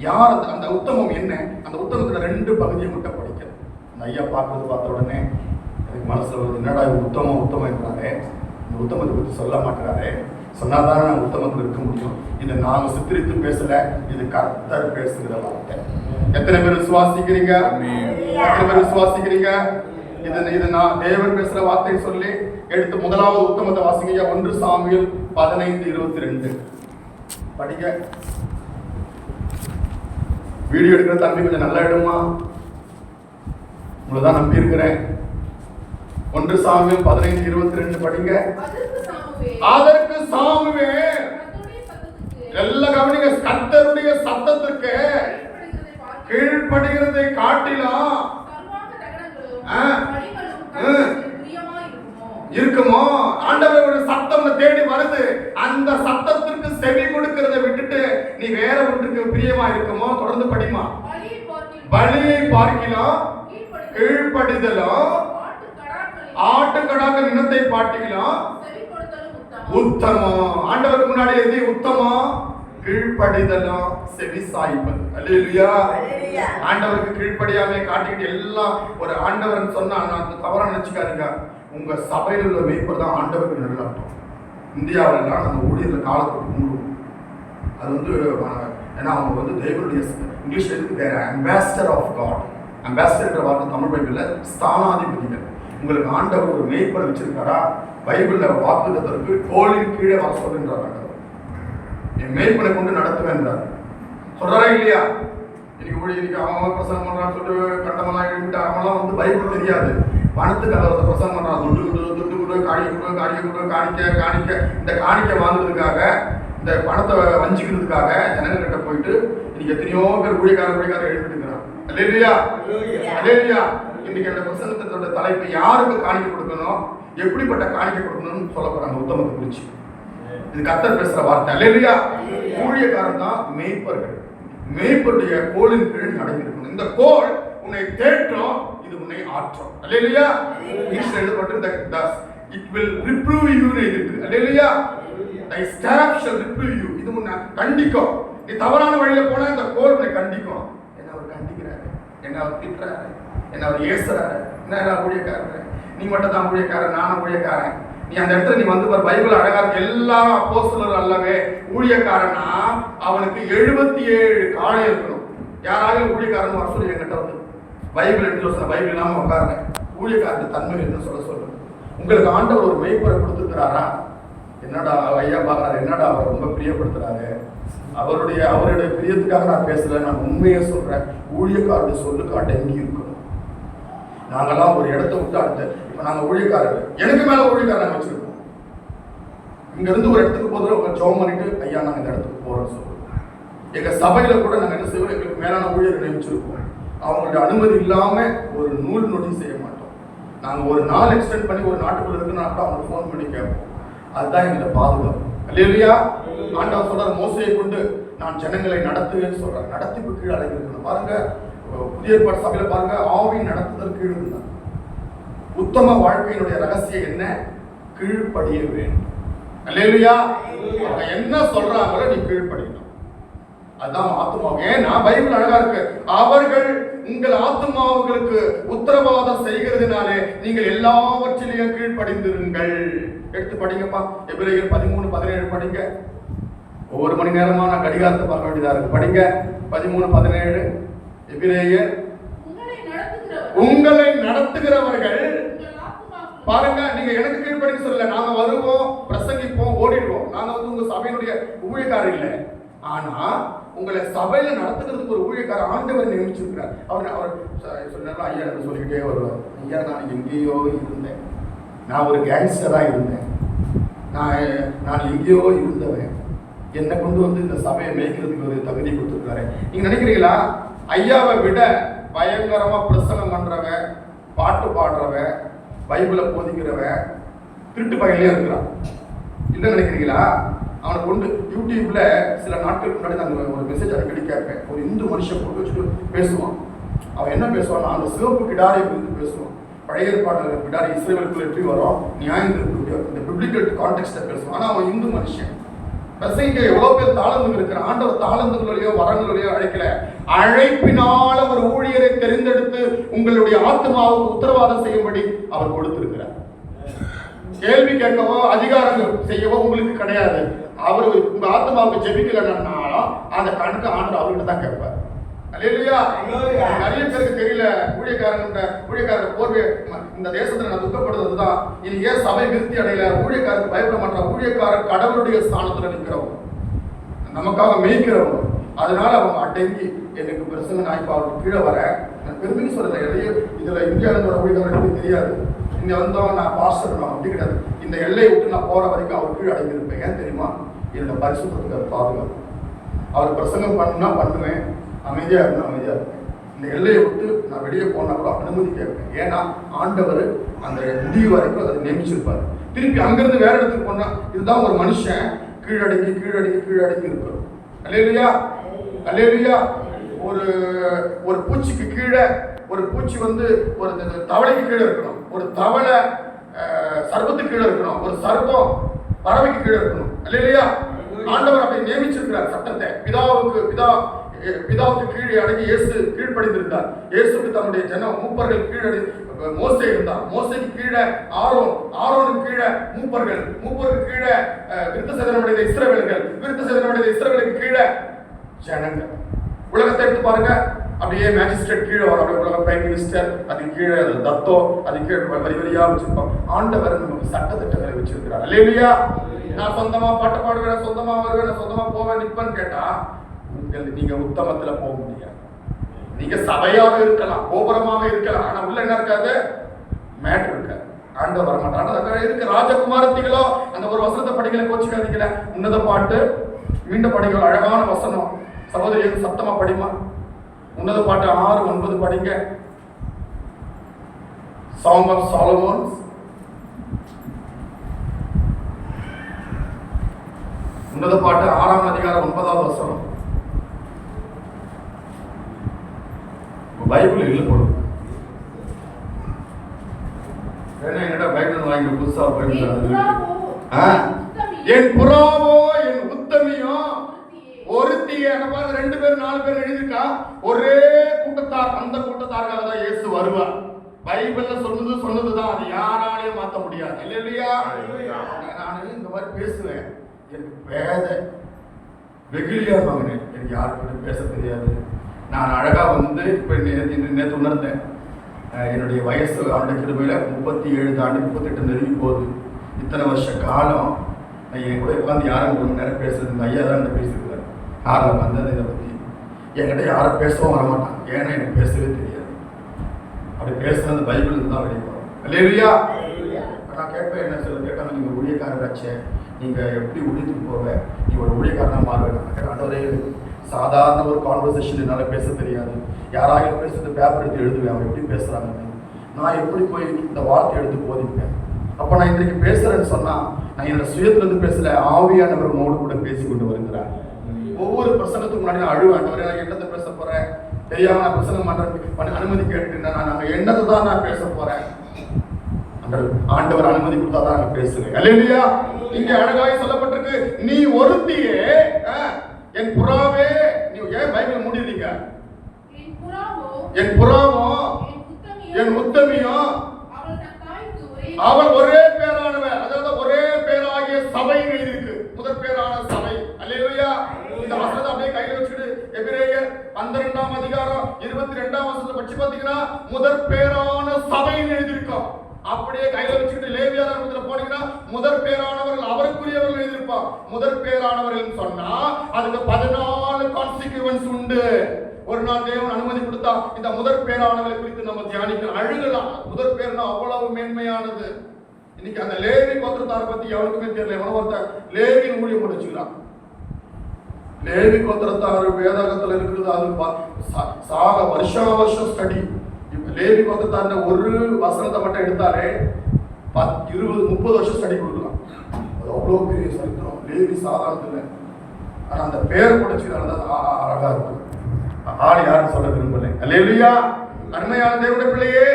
யார் அந்த உத்தமம் என்ன? அந்த உத்தமத்துல 2 பகுதியை மட்டும் படிக்கிறது. அந்த ஐயா பார்த்த உடனே எனக்கு மனசுல வருது, என்னடா உத்தமம் உத்தமம் என்றாரே, இந்த உத்தமத்தை பற்றி சொல்ல மாட்டாரே, சொன்னாதானே நான் உத்தமத்தில் இருக்க முடியும். இதை நாம சித்தரித்து பேசல, இது கர்த்தர் பேசுகிற வார்த்தை. எத்தனை பேர் விசுவாசிக்கிறீங்க? எத்தனை பேர் விசுவாசிக்கிறீங்க? இது நான் தேவன் பேசுற வார்த்தைன்னு சொல்லி எடுத்து முதலாவது உத்தமத்தை வாசிங்க. 1 சாமுவேல் 15:22 படிங்க. வீடியோ எடுக்கிற தம்பி கொஞ்சம் நல்லா எடுமா, உங்களை தான் நம்பி இருக்கிறேன். 1 சாமுவேல் 15:22 படிங்க. அதற்கு சாமுவேல் எல்லாம் கவனிங்க, கர்த்தருடைய சத்தத்துக்கு கீழ்ப்படுகிறதை காட்டிலும் இருக்குமோ? ஆண்டவருடைய சத்தம் தேடி வருது. அந்த சத்தத்திற்கு செவி கொடுக்கிறதை விட்டுட்டு நீ வேற ஒன்றுக்கு பிரியமா இருக்குமோ? தொடர்ந்து படிமா. பலியை பார்க்கிலும் கீழ்ப்படிதலும் ஆட்டுக்கடாக்கள் இனத்தை பாட்டிலும் உத்தமம். ஆண்டவருக்கு முன்னாடி எது உத்தமம்? கீழ்ப்படிதலும் செவி சாய்ப்பது. அல்லேலூயா. ஆண்டவருக்கு கீழ்ப்படியாமே காட்டிக்கிட்டு எல்லாம் ஒரு ஆண்டவர்னு சொன்னா தவறா நினைச்சுக்காதீங்க. உங்க சபையில் உள்ள மேய்ப்பர் தான் ஆண்டவருக்கு நல்லாட்டம். இந்தியாவில நம்ம ஊழியர்கள் காலத்தை கும்பிடுவோம். அது ஏன்னா அவங்க தேவனுடைய இங்கிலீஷ்ல இருக்கு அம்பாசிடர் ஆஃப் காட். அம்பாசிடர் வார்த்தை தமிழ் பைபிள்ல ஸ்தானாதிபதிகள். உங்களுக்கு ஆண்டவர் ஒரு மேய்ப்பர் வச்சிருக்காரா? பைபிள்ல வாக்குதத்திற்கு கோலின் கீழே வர சொல்லுன்றார். என் மேய்ப்பனை கொண்டு நடத்துவேன்றார். சொல்றாரா இல்லையா? இன்னைக்கு அவன் பிரசங்கம் பண்றான்னு சொல்லிட்டு கட்டமெல்லாம் எழுதிட்டு அவன்லாம் பைபிள் தெரியாது. பணத்துக்கு அதை பிரசங்கம் பண்றான். துட்டு கொடு காணிக்க இந்த காணிக்க வாங்குறதுக்காக, இந்த பணத்தை வஞ்சிக்கிறதுக்காக ஜனங்கள்கிட்ட போயிட்டு இன்னைக்கு எத்தனையோ பேர் ஊழியக்காரர் எழுதிட்டு இருக்கிறான். அல்லேலூயா. அல்லேலூயா. இன்னைக்கு அந்த பிரசங்கத்தோட தலைப்பு யாருக்கு காணிக்க கொடுக்கணும், எப்படிப்பட்ட காணிக்க கொடுக்கணும்னு சொல்ல போறாங்க உத்தமத்தை குறிச்சு. இது கர்த்தர் பேசுற வார்த்தை. அல்லேலூயா. ஊழியக்காரன் தான் மேய்ப்பர்கள். மேய்ப்பருடைய கோலின் கீழ் நடந்திருக்கணும். இந்த கோல் உன்னை தேற்றும், இது உன்னை ஆற்றும். அல்லேலூயா. இங்கிலீஷ்ல எழுதப்பட்டு it will reprove you னு இருக்கு. அல்லேலூயா. thy staff shall reprove you. இது உன்னை கண்டிக்கும். நீ தவறான வழியில போனா இந்த கோல் உன்னை கண்டிக்கும். என்ன அவர் கண்டிக்கிறாரு, என்ன அவர் திட்டுறாரு, என்ன அவர் ஏசுறாரு. என்ன ஊழியக்காரர், நீ மட்டும் தான் ஊழியக்காரன், நானும் ஊழியக்காரன். நீ அந்த இடத்துல நீ பாரு, பைபிள் அழகா இருக்கு. எல்லா அப்போஸ்தலர்கள் அல்லவே ஊழியக்காரனா அவனுக்கு 77 காலை இருக்கணும். யாராவது ஊழியக்காரன் வர சொல்லி என்கிட்ட பைபிள் எடுத்து சொன்ன பைபிள் இல்லாம உட்காருங்க. ஊழியக்காரன் தன்மை என்ன சொல்ல உங்களுக்கு ஆண்டவர் ஒரு மெய்ப்பரை கொடுத்துருக்கிறாரா? என்னடா ஐயா பாக்குறாரு, என்னடா அவர் ரொம்ப பிரியப்படுத்துறாரு. அவருடைய பிரியத்துக்காக நான் பேசல, நான் உண்மையை சொல்றேன். ஊழியக்காரருடைய சொல்லுக்கு அடங்கி இருக்கணும். நாங்கெல்லாம் ஒரு இடத்த விட்டு அடுத்து இப்ப நாங்க ஊழியக்காரர்கள், எனக்கு மேல ஊழியக்காரங்க வச்சிருக்கோம். இங்க இருந்து ஒரு இடத்துக்கு போதும் ஜெபம் பண்ணிட்டு ஐயா நாங்க இந்த இடத்துக்கு போறோம் சொல்லுவோம். எங்க சபையில கூட நாங்க என்ன செய்வோம், எங்களுக்கு மேலான ஊழியர் நியமிச்சிருக்கோம். அவங்களுடைய அனுமதி இல்லாம ஒரு நூல் நோட்டீஸ் செய்ய மாட்டோம். நாங்க ஒரு நாள் எக்ஸ்டெண்ட் பண்ணி ஒரு நாட்டுக்குள்ள இருக்குன்னா அவங்க ஃபோன் பண்ணி கேட்போம். அதுதான் எங்களை பாதுகாப்பு. அல்லேலூயா. ஆண்டவர் சொல்றார், மோசையை கொண்டு நான் ஜனங்களை நடத்துவேன்னு சொல்றாரு. நடத்திப்பு கீழ் அடைந்திருக்கணும். பாருங்க, புதிய ஏற்பாடு சபையில பாருங்க, ஆவி நடத்துதல் கீழ் இருந்தார். உத்தம வாழ்க்கையினுடைய ரகசியம் என்ன? கீழ்ப்படிய வேண்டும். அல்லேலூயா. அவங்க என்ன சொல்றாங்களோ நீ கீழ்ப்படியணும். அதான் ஆத்துமாவே. நான் பைபிள் அழகா இருக்கு. அவர்கள் உங்கள் ஆத்துமாவுகளுக்கு உத்தரவாதம் செய்கிறதுனாலே நீங்கள் எல்லாவற்றிலையும் கீழ்ப்படிந்திருங்கள். எடுத்து படிங்கப்பா. எபிரேயர் 13:17 படிங்க. ஒவ்வொரு மணி நேரமா நான் கடிகாரத்தை பார்க்க வேண்டியதா இருக்கு. படிங்க 13:17. எபிரேயர் உங்களை நடத்துகிறவர்கள் பாருங்க. நீங்க எனக்கு கீழ்ப்படிக்க சொல்லல, நாங்க வருவோம், பிரசங்கிப்போம், ஓடிடுவோம். நாங்க வந்து உங்க சபையினுடைய ஊழியக்காரர் இல்லை. ஆனா உங்களை சபையில நடத்துறதுக்கு ஒரு ஊழியக்காரர் ஆண்டவர் நியமிச்சிருக்கிறார். அவர் சொன்னாலும் ஐயா சொல்லிக்கிட்டே வருவார். ஐயா, நான் எங்கேயோ இருந்தேன், நான் ஒரு கேங்ஸ்டரா இருந்தேன், நான் எங்கேயோ இருந்தவன், என்னை கொண்டு வந்து இந்த சபையை மேய்க்கிறதுக்கு ஒரு தகுதி கொடுத்துருக்காரு. நீங்க நினைக்கிறீங்களா ஐயாவை விட பயங்கரமா பிரசங்கம் பண்றவன், பாட்டு பாடுறவன், பைபிளை போதிக்கிறவன் திருட்டு பையன்லயே இருக்கிறான் இல்லை நினைக்கிறீங்களா? அவனை கொண்டு யூடியூப்ல சில நாட்களுக்கு முன்னாடி நான் ஒரு மெசேஜ் அடிக்கடி கேட்பேன். ஒரு இந்து மனுஷன் போட்டு வச்சுட்டு பேசுவான். அவன் என்ன பேசுவான்? அந்த சிவப்பு கிடாரை குறித்து பேசுவான். பழைய ஏற்பாடு கிடாரி இஸ்ரேலுக்குள்ள எப்படி வரும், நியாயம் இந்த பிப்ளிக்கல் கான்டெக்ஸ்ட பேசுவான். ஆனா அவன் இந்து மனுஷன். பிரசங்க எவ்வளவு பேர் தாளந்து இருக்கிற ஆண்டவர் தாளந்துகளையோ வரங்களையோ அழைக்கல. அழைப்பினால ஒரு ஊழியரை தெரிந்தெடுத்து உங்களுடைய ஆத்மாவுக்கு உத்தரவாதம் செய்யும்படி அவர் கொடுத்திருக்கிறார். கேள்வி கேட்கவோ அதிகாரங்கள் செய்யவோ உங்களுக்கு கிடையாது. அவரு உங்க ஆத்மாவுக்கு ஜெபிக்கலன்னாலும் அந்த கணக்கு ஆண்டவர் அவர்கிட்ட தான் கேட்பார். அல்லேலூயா. நிறைய பேருக்கு தெரியல. ஊழியக்காரர் போர்வை இந்த தேசத்துல நான் துக்கப்படுறதுதான். இனி ஏன் சபை விருத்தி அடையல? ஊழியக்காரருக்கு பயப்பட மாட்டான். ஊழியக்காரர் கடவுளுடைய ஸ்தானத்துல நிற்கிறவங்க, நமக்காக மேய்க்கிறவங்க. அதனால அவங்க அடங்கி எனக்கு பிரசங்க நாய்ப்பா அவருக்கு கீழே வர பெருமைக்கு சொல்லல. நிறைய இதுல இந்தியாவில் வர ஊழியக்காரருக்கு தெரியாது. இங்க வந்தோம் நான் பாஸ்டர் நான் அப்படி கிடையாது. இந்த எல்லையை விட்டு நான் போற வரைக்கும் அவர் கீழே அடங்கியிருப்பேன். ஏன் தெரியுமா? என்னோட பரிசுத்தத்துக்கு அது பாதுகாப்பு. அவர் பிரசங்கம் பண்ணா பண்ணுவேன், அமைதியா இருந்தா அமைதியா இருப்பேன். இந்த எல்லையை விட்டு நான் வெளியே போனா கூட அனுமதி கேட்பேன். ஏன்னா ஆண்டவர் அந்த முடிவு வரைக்கும் அதை நியமிச்சிருப்பாரு. திருப்பி அங்கிருந்து வேற இடத்துக்கு போனா இதுதான் ஒரு மனுஷன் கீழடங்கி கீழடங்கி கீழடங்கி இருப்பார். அல்லேலூயா, அல்லேலூயா. ஒரு பூச்சிக்கு கீழே, ஒரு பூச்சி வந்து ஒரு தவளைக்கு கீழே இருக்கணும், ஒரு தவளை சர்ப்பத்துக்கு கீழே இருக்கணும், ஒரு சர்ப்பம் பறவைக்கு கீழே இருக்கணும். அல்லேலூயா. ஆண்டவர் அப்படி நியமிச்சிருக்கிறார் சட்டத்தை. பிதாவுக்கு கீழே அடங்கி இயேசு கீழ்ப்படிந்திருந்தார். இயேசுக்கு தன்னுடைய ஜனம் மூப்பர்கள் கீழடி மோசே இருந்தார். மோசைக்கு கீழே ஆரோனுக்கு கீழே மூப்பருக்கு கீழே விருத்த சேதனமடைந்த இஸ்ரவேலுக்கு கீழே ஜனங்கள். உலகத்தை எடுத்து பாருங்க. அப்படியே மேஜிஸ்ட்ரேட் கீழே வரும். அப்படியே உலக பிரைம் மினிஸ்டர், அதுக்கு கீழே தத்தோ, அதுக்கு கீழே வரி வரியா வச்சிருப்போம். ஆண்டவர் நமக்கு சட்டத்திட்டங்களை வச்சிருக்கிறார். அல்லேலூயா. நான் சொந்தமா பாட்டு பாடுவேன், சொந்தமா வருவேன், சொந்தமா போவேன், நிற்பேன்னு கேட்டா நீங்க உத்தமத்துல போக முடியாது. நீங்க சபையாக இருக்கலாம், கோபுரமாக இருக்கலாம், ஆனா உள்ள என்ன இருக்காது? மேட்டர் இருக்காது. ஆண்டவர் வர மாட்டாங்க. இருக்கு ராஜகுமாரத்திகளோ அந்த ஒரு வசனத்தை படிக்கல, கோச்சிக்காதீங்கள. உன்னத பாட்டு மீண்டும் படிக்க அழகான வசனம். சகோதரி சத்தமா படிமா. உன்னத பாட்டு 6-9 படிங்க. Song of Solomon, உன்னத பாட்டு 6ஆம் அதிகாரம் 9வது வசனம். பைபிள் இல்ல போடும். என்னடா பைபிள் வாங்கி புதுசா பைபிள். என் புறாவோ என் உத்தமியோ ஒருத்தியே. பாருங்க 2 பேர் 4 பேர் எழுதிருக்கா. ஒரே கூட்டத்தார். அந்த கூட்டத்தாருக்காக தான் இயேசு வருவார். பைபிள்ல சொன்னதுதான். அது யாராலையும் மாத்த முடியாது. இல்லையா? நான் இந்த மாதிரி பேசுவேன். எனக்கு பேத வெகுளியா வாங்கினேன். எனக்கு யாருக்கிட்ட பேச தெரியாது. நான் அழகா வந்து இப்ப நேற்று உணர்ந்தேன். என்னுடைய வயசு ஆண்டு கிருபையில 37 தாண்டி 38 நெருங்கி போகுது. இத்தனை வருஷ காலம் என் கூட உட்காந்து யாரும் 1 மணி நேரம் பேசுறது இந்த ஐயா தான் பேசியிருக்காரு. யாரில் வந்தது இதை பற்றி என்கிட்ட யாரும் பேசவும் வரமாட்டாங்க. ஏன்னா எனக்கு பேசவே தெரியாது. அப்படி பேசுறது பைபிள் தான் வெளியே வரும். அல்லேலூயா. நான் கேட்பேன், என்ன சொல்ல கேட்டாங்க, நீங்கள் ஊழியக்காரராச்சே, நீங்கள் எப்படி ஊழியத்துக்கு போவேன், நீ ஒரு ஊழியக்காரனாக மாறுவேன். ஆண்டவரே, சாதாரண ஒரு கான்வர்சேஷன் என்னால் பேச தெரியாது. யாராவது பேசுறது பேப்பர் எடுத்து எழுதுவேன், அவங்க எப்படி பேசுகிறாங்கன்னு. நான் எப்படி போய் இந்த வார்த்தை எடுத்து போதிப்பேன். அப்போ நான் இன்றைக்கு பேசுகிறேன்னு சொன்னால் நான் என்னோட சுயத்திலிருந்து பேசல, ஆவியானவர் உன்னோடு கூட பேசி கொண்டு வருகிறார். ஒவ்வொரு பிரசங்கத்துக்கு முன்னாடி நான் அழுவேன். நான் என்னத்தை பேச போகிறேன் தெரியாம நான் பிரசங்கம் பண்ணுறேன் அனுமதி கேட்டுட்டேன். நான் என்னத்தை தான் நான் பேச போகிறேன். ஆண்டவர் அனுமதி கொடுத்தா தான் நான் பேசுவேன். அல்லேலூயா. இங்க அழகாய் சொல்லப்பட்டிருக்கு, நீ ஒருத்தியே என் புறாவே. நீ ஏன் பைபிள் மூடிடுறீங்க? என் புறாவோ என் உத்தமியோ அவள் ஒரே பேரானவன். அதாவது ஒரே பேராகிய சபை இருக்கு. முதற் பேரான சபை. அல்லேலூயா. இந்த வசனத்தை அப்படியே கையில வச்சுட்டு எபிரேயர் 12ஆம் அதிகாரம் 22ஆம் வசனத்தை படிச்சு பாத்தீங்கன்னா முதற் பேரான சபை எழுதியிருக்கோம். அப்படி அப்படியே கையில வச்சுக்கிட்டு லேவியராகமத்துல போனீங்கன்னா முதற் பேரானவர்கள் அவருக்குரியவர்கள் எழுதியிருப்பான். முதற் பேரானவர்கள் சொன்னா அதுக்கு 14 கான்சிக்வன்ஸ் உண்டு. ஒரு நாள் தேவன் அனுமதி கொடுத்தா இந்த முதற் பேரானவர்களை குறித்து நம்ம தியானிக்கலாம், அழுகலாம். முதற் பேர்னா அவ்வளவு மேன்மையானது. இன்னைக்கு அந்த லேவி கோத்திரத்தாரை பத்தி எவனுக்குமே தெரியல. எவனோ ஒருத்தர் லேவியின் ஊழியம் முடிச்சுக்கிறான். லேவி கோத்திரத்தார் வேதாகத்துல இருக்கிறது அது சாக வருஷம் ஸ்டடி. இப்ப லேவி கோத்திரத்தார் ஒரு வசனத்தை மட்டும் எடுத்தாலே 20-30 வருஷம் ஸ்டடி கொடுக்கலாம். அது அவ்வளவு பெரிய சரித்திரம். லேவி சாதாரண இல்லை. ஆனா அந்த பேரை படிச்சுக்கிறாங்க அழகா இருக்கும். ஆள் யாரும் சொல்ல விரும்பலை. அல்லேலூயா. அருமையான தேவனுடைய பிள்ளையே,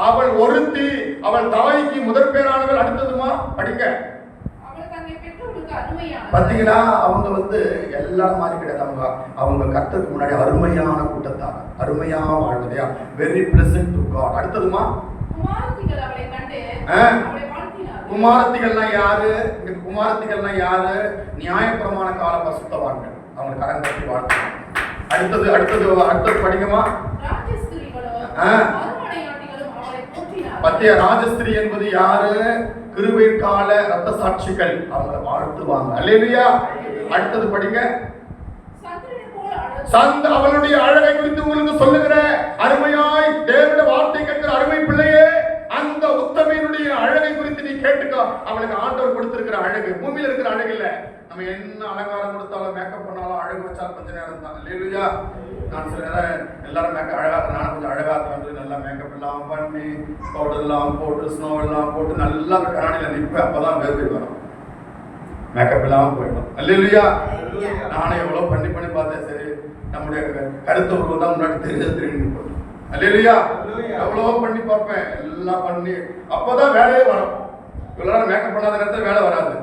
அவள் ஒருத்தி, அவள் தாய்க்கு முதற் பேரானவள். அடுத்ததுமா படிங்க. பாத்தீங்கன்னா அவங்க எல்லாரும் மாதிரி கிடையாது. அவங்க கர்த்தருக்கு முன்னாடி அருமையான கூட்டத்தார், அருமையா வாழ்வதையா, வெரி பிளசன்ட் டு காட். அடுத்ததுமா குமாரத்திகள்னா யாரு? குமாரத்திகள்னா யாரு? நியாயப்பிரமாண கால பசுத்தவான்கள். அவங்க கரம் கட்டி வாழ்க்கை. அடுத்தது படிங்கம்மா. பத்திய ராஜஸ்திரி என்பது யாரு? கிருபை கால ரத்த சாட்சிகள். அவங்கள வாழ்த்துவாங்க. அல்லேலூயா. அடுத்தது படிங்க. அவளுடைய அழகை குறித்து உங்களுக்கு சொல்லுகிற அருமையாய் தேவனுடைய வார்த்தை கேட்கிற அருமை பிள்ளையே, அந்த உத்தமையினுடைய அழகை குறித்து நீ கேட்டுக்கோ. அவளுக்கு ஆண்டவர் கொடுத்திருக்கிற அழகு பூமியில இருக்கிற அழகு இல்ல. நம்ம என்ன அலங்காரம் கொடுத்தாலும் மேக்கப் பண்ணாலும் அழகு வச்சாலும் கொஞ்ச நேரம் தான். அல்லேலூயா. நான் சில நேரம் எல்லாரும் மேக்கப் அழகா, நானும் கொஞ்சம் அழகா வந்து நல்லா மேக்கப் எல்லாம் பண்ணி பவுடர் எல்லாம் போட்டு ஸ்னோ எல்லாம் போட்டு நல்லா கண்ணாடியில நிற்பேன். அப்பதான் வேர்வை வரும், மேக்கப் எல்லாம் போயிடும். அல்லேலூயா. நானும் எவ்வளவு பண்ணி பார்த்தேன். சரி, நம்முடைய கருத்து உருவம் தான் முன்னாடி தெரிஞ்சு போட்டு. அல்லேலூயா. எவ்வளவோ பண்ணி பார்ப்பேன், எல்லாம் பண்ணி அப்பதான் வேலையே வரும். இவ்வளவு மேக்கப் பண்ணாத நேரத்தில் வேலை வராது.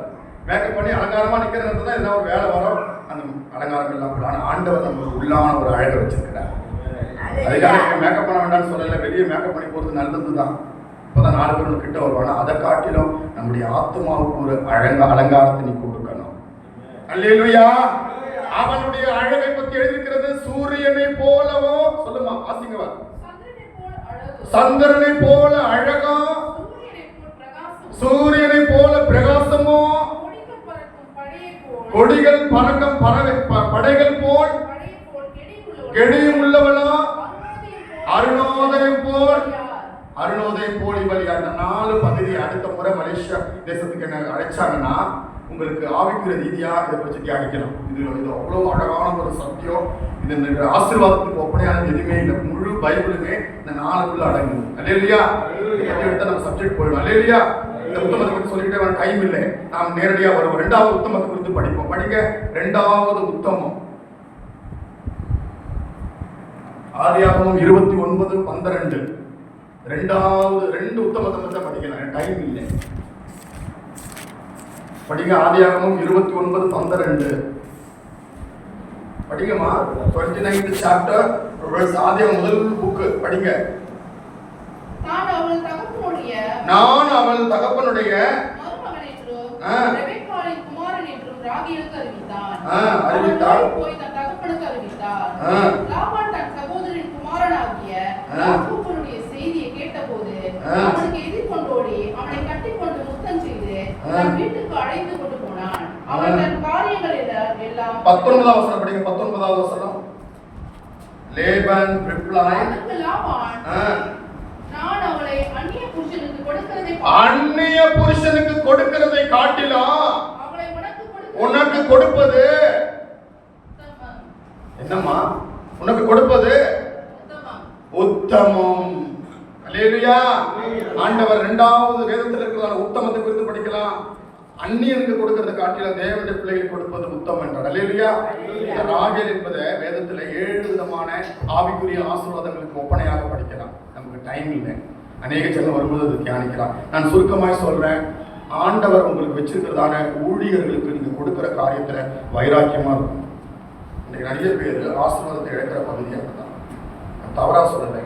மேக்கப் பண்ணி அலங்காரமா நிக்கிற நேரத்துல தான் என்ன ஒரு வேலை வரும். அந்த அலங்காரம் எல்லாம் கூட. ஆனா ஆண்டவர் நம்ம உள்ளான ஒரு அழகை வச்சிருக்கிறார். அதுக்காக மேக்கப் பண்ண வேண்டாம்னு சொல்லல. வெளியே மேக்கப் பண்ணி போறது நல்லதுதான். இப்பதான் 4 பேர் கிட்ட வருவானா, அதை காட்டிலும் நம்முடைய ஆத்மாவுக்கு ஒரு அலங்காரத்தை நீ கொடுக்கணும். அல்லேலூயா. அவனுடைய அழகை பத்தி எழுதிக்கிறது. சூரியனை போலவோ, சொல்லுமா வாசிங்கவா, சந்திரனை போல அழகா, சூரியனை போல பிரகாசமோ, கொடிகள் பறக்கும் படைகள் போல் கெடியும் உள்ளவளா, அருணோதயம் போல். அருணோதயம் போல் இவள். அந்த 4 பகுதி அடுத்த முறை மலேசியா தேசத்துக்கு என்ன அழைச்சாங்கன்னா உங்களுக்கு ஆவிக்குரிய ரீதியா இதை பற்றி தியானிக்கலாம். இது அவ்வளவு அழகான ஒரு சத்தியம். இது ஆசீர்வாதத்துக்கு ஒப்பனையானது எதுவுமே இல்லை. முழு பைபிளுமே இந்த 4க்குள்ள அடங்குது. அல்லேலூயா. எடுத்தா நம்ம சப்ஜெக்ட் போயிடும். அல்லேலூயா. இந்த உத்தமத்தை பற்றி சொல்லிக்கிட்டே வர டைம் இல்லை. நாம் நேரடியா வருவோம். 2வது உத்தமத்தை குறித்து படிப்போம். படிங்க. 2வது உத்தமம் ஆதியாகமம் 29:12. 2 உத்தமத்தை பற்றி படிக்கலாம். டைம் இல்லை. படிங்க. ஆதியாகமம் 29:12 படிங்கம்மா. 29th chapter, ஆதியாகமம் முதல் புக் படிங்க. நான் அவள் தகப்பனுடைய அறிவித்தாள். போய் தன் தகப்பனுக்கு அறிவித்தார். லாபான் தன் சகோதரின் குமாரனாகிய யாக்கோபுடைய செய்தியை கேட்டபோது அவனுக்கு எதிர்கொண்டோடி அவனை கட்டிக்கொண்டு முத்தம் செய்து தன் வீட்டுக்கு அழைத்து கொண்டு போனான். அவன் தன் காரியங்கள் எல்லாம் 19வது வசனம் படிங்க. 19வது வசனம். லேபான் replied, அதற்கு லாபான், நான் அவளை அந்நிய புருஷனுக்கு கொடுக்கிறதை காட்டிலும் அவளை உனக்கு கொடுப்பது என்னம்மா? உனக்கு கொடுப்பது உத்தமம். அல்லேலூயா. ஆண்டவர் 2வது வேதத்தில் இருக்கிற உத்தமத்தை குறித்து படிக்கலாம். அந்நியனுக்கு கொடுக்கிறத காட்டிலும் தேவனுடைய பிள்ளைகளுக்கு கொடுப்பது உத்தமம் என்றார். அல்லேலூயா. ராகேல் என்பதை வேதத்தில் 7 விதமான ஆவிக்குரிய ஆசீர்வாதங்களுக்கு ஒப்பனையாக படிக்கலாம். நமக்கு டைம் இல்லை. அநேக செல்லம் வரும்போது அதை தியானிக்கலாம். நான் சுருக்கமாய் சொல்றேன். ஆண்டவர் உங்களுக்கு வச்சிருக்கிறதான ஊழியர்களுக்கு நீங்க கொடுக்கிற காரியத்துல வைராக்கியமா இருக்கும். இன்னைக்கு நிறைய பேர் ஆசீர்வாதத்தை இழக்கிற பகுதியாக தான். தவறா சொல்லலை.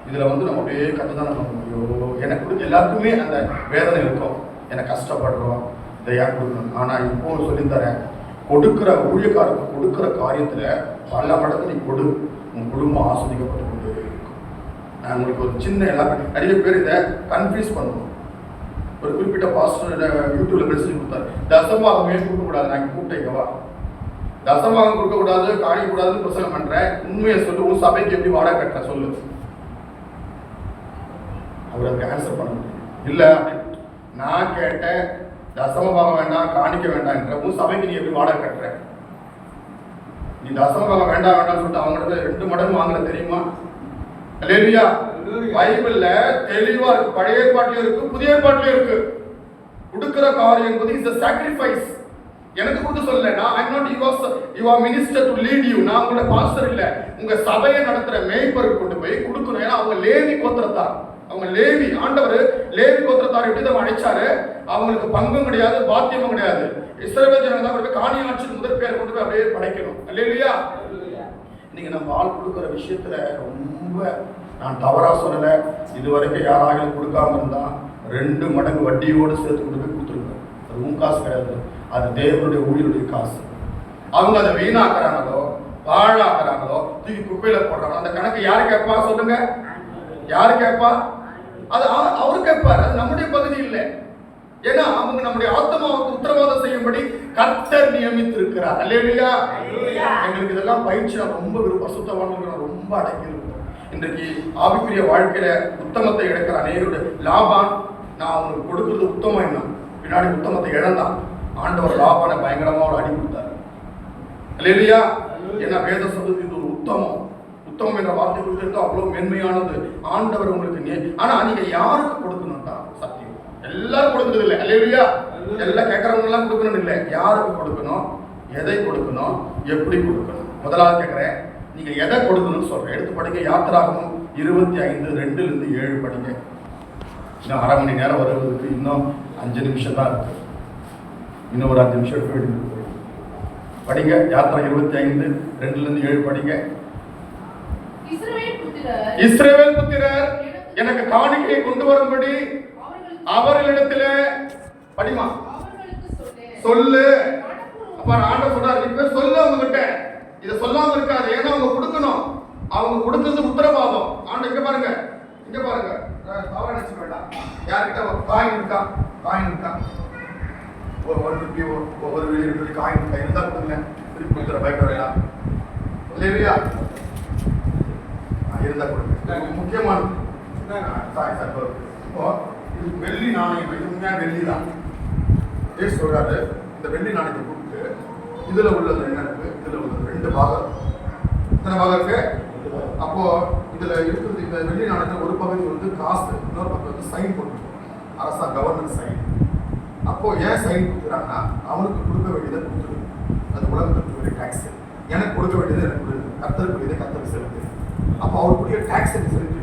இதுல நம்ம அப்படியே கட்டுதான் நம்ம முடியும். எனக்கு கொடுக்க எல்லாருக்குமே அந்த வேதனை இருக்கும். எனக்கு கஷ்டப்படுறோம், இதை ஏன் கொடுக்கணும். ஆனா இப்போ சொல்லித்தரேன், கொடுக்கிற ஊழியக்காரருக்கு கொடுக்கிற காரியத்துல பல மடங்கு நீ கொடு. உன் குடும்பம் ஆஸ்வதிக்கப்பட்டு கொண்டே இருக்கும். நான் உங்களுக்கு ஒரு சின்ன எல்லாரும் நிறைய பேர் இதை கன்ஃபியூஸ் பண்ணுவோம். ஒரு குறிப்பிட்ட பாஸ்டர் யூடியூப்ல மெசேஜ் கொடுத்தாரு, தசமாகவே கொடுக்க கூடாது. நான் கூப்பிட்டேங்கவா, தசமாகம் கொடுக்க கூடாது, காணிக்க கூடாதுன்னு பிரசங்கம் பண்றேன். உண்மையை சொல்லு, உன் சபைக்கு எப்படி வாடகை கட்டுற சொல்லு. அவர் அதுக்கு ஆன்சர் பண்ண முடியும். இல்ல நான் கேட்டேன், தசமபாகம் வேண்டாம், காணிக்க வேண்டாம், உன் சபைக்கு நீ எப்படி வாடகை கட்டுற? நீ தசமபாகம் வேண்டாம் வேண்டாம்னு சொல்லிட்டு அவங்களுக்கு 2 மடங்கு வாங்குற தெரியுமா? அல்லேலூயா. பைபிள்ல தெளிவா இருக்கு, பழைய ஏற்பாட்டிலும் இருக்கு, புதிய ஏற்பாட்டிலும் இருக்கு. கொடுக்கிற காரியம் என்பது இஸ் a sacrifice. எனக்கு கொடுத்து சொல்ல, நான் I not you are minister to lead you. நான் உங்களோட பாஸ்டர் இல்ல, உங்க சபையை நடத்துற மேய்ப்பருக்கு கொண்டு போய் கொடுக்கணும். ஏன்னா அவங்க லேவி கோத்திரத்தார், அவங்க லேவி. ஆண்டவர் லேவி கோத்திரத்தார் எப்படி தான் அழைச்சாரு, அவங்களுக்கு பங்கும் கிடையாது, பாத்தியமும் கிடையாது. இஸ்ரவேல் ஜனங்க தான் காணிய ஆட்சி முதற் பேரை கொண்டு போய் அப்படியே படைக்கணும். அல்லேலூயா. நீங்க நம்ம ஆள் கொடுக்குற விஷயத்துல ரொம்ப நான் தவறா சொல்லல. இதுவரைக்கும் யாராவது கொடுக்காம இருந்தா 2 மடங்கு வட்டியோடு சேர்த்து கொண்டு போய் கொடுத்துருங்க. அது உன் காசு கிடையாது, அது தேவனுடைய ஊழியருடைய காசு. அவங்க அதை வீணாக்குறாங்களோ பாழாக்குறாங்களோ தூக்கி குப்பையில போடுறாங்களோ அந்த கணக்கு யாரு கேட்பா சொல்லுங்க? யாரு கேட்பா? அது அவரு கேட்பாரு. அது நம்முடைய பகுதி இல்லை. ஏன்னா அவங்க நம்முடைய ஆத்மாவுக்கு உத்தரவாதம் செய்யும்படி கர்த்தர் நியமித்திருக்கிறார். அல்லேலூயா. எங்களுக்கு இதெல்லாம் பயிற்சி ரொம்ப பரிசுத்தவான்கள் ரொம்ப அடங்கி இருக்கும். இன்றைக்கு ஆவிக்குரிய வாழ்க்கையில உத்தமத்தை இழக்கிற அநேகருடைய லாபான், நான் அவங்களுக்கு கொடுக்கறது உத்தமம் என்ன, பின்னாடி உத்தமத்தை இழந்தான். ஆண்டவர் லாபானை பயங்கரமா ஒரு அடி கொடுத்தாரு. அல்லேலூயா. ஏன்னா வேதம் சொல்றது இது ஒரு உத்தமம். உத்தமம் என்ற வார்த்தை கொடுக்கிறது அவ்வளவு மென்மையானது. ஆண்டவர் உங்களுக்கு ஆனா நீங்க யாருக்கு கொடுக்கணும்டா? சத்தியம் எல்லாரும் கொடுக்கறது இல்லை. அல்லேலூயா. எல்லாம் கேட்கறவங்க எல்லாம் கொடுக்கணும் இல்லை. யாருக்கு கொடுக்கணும், எதை கொடுக்கணும், எப்படி கொடுக்கணும்? முதலாவது கேட்கிறேன், நீங்க எதை கொடுக்கணும்னு சொல்றேன். எடுத்து படிங்க. யாத்திராகமம் 25:2-7 படிங்க. இன்னும் 1/2 மணி நேரம் வருவதற்கு இன்னும் 5 நிமிஷம் தான் இருக்கு. இன்னும் ஒரு 5 நிமிஷம் எடுக்க வேண்டியது. படிங்க. யாத்திரா 25:2-7 படிங்க. இஸ்ரவேல் புத்திரர் எனக்கு காணிக்கையை கொண்டு வரும்படி அவர்களிடத்துல படிமா சொல்லு. அப்ப ஆண்டவர் சொல்றாரு, இப்ப சொல்லு அவங்க கிட்ட. இத சொல்லாம இருக்காது. ஏன்னா அவங்க கொடுக்கணும். அவங்க கொடுத்தது உத்தரவாதம். ஆண்டு இங்க பாருங்க, இங்க பாருங்க. தவறா நினைச்சு வேண்டாம். யார்கிட்ட ஒரு காயின் இருக்கா? காயின் இருக்கா? ஒரு 1 ரூபி ஒரு ரூபி காயின் இருக்கா? இருந்தா கொடுங்க. திருப்பி கொடுத்துற பயப்பட வேண்டாம். இல்லையா? இருந்தா கொடுங்க. முக்கியமானது இப்போ வெள்ளி நாணயம். உண்மையான வெள்ளி தான் சொல்றாரு. இந்த வெள்ளி நாணயத்தை கொடுத்து இதுல உள்ளது என்ன இருக்கு? இதுல உள்ளது 2 பாகம். எத்தனை பாகம் இருக்கு? அப்போ இதுல இருக்கிறது இந்த வெள்ளி நாணயத்துல ஒரு பகுதி வந்து காசு, இன்னொரு பகுதி வந்து சைன் போட்டுருக்கோம். அரசா கவர்மெண்ட் சைன். அப்போ ஏன் சைன் கொடுக்குறாங்கன்னா அவனுக்கு கொடுக்க வேண்டியதை கொடுத்துரு. அது உலகத்துக்கு வேண்டிய டாக்ஸ். எனக்கு கொடுக்க வேண்டியது எனக்கு கொடுக்குது, கத்தருக்கு வேண்டியதை கத்தருக்கு செலுத்து. அப்போ அவருக்குரிய டாக்ஸ் நீ செலுத்து.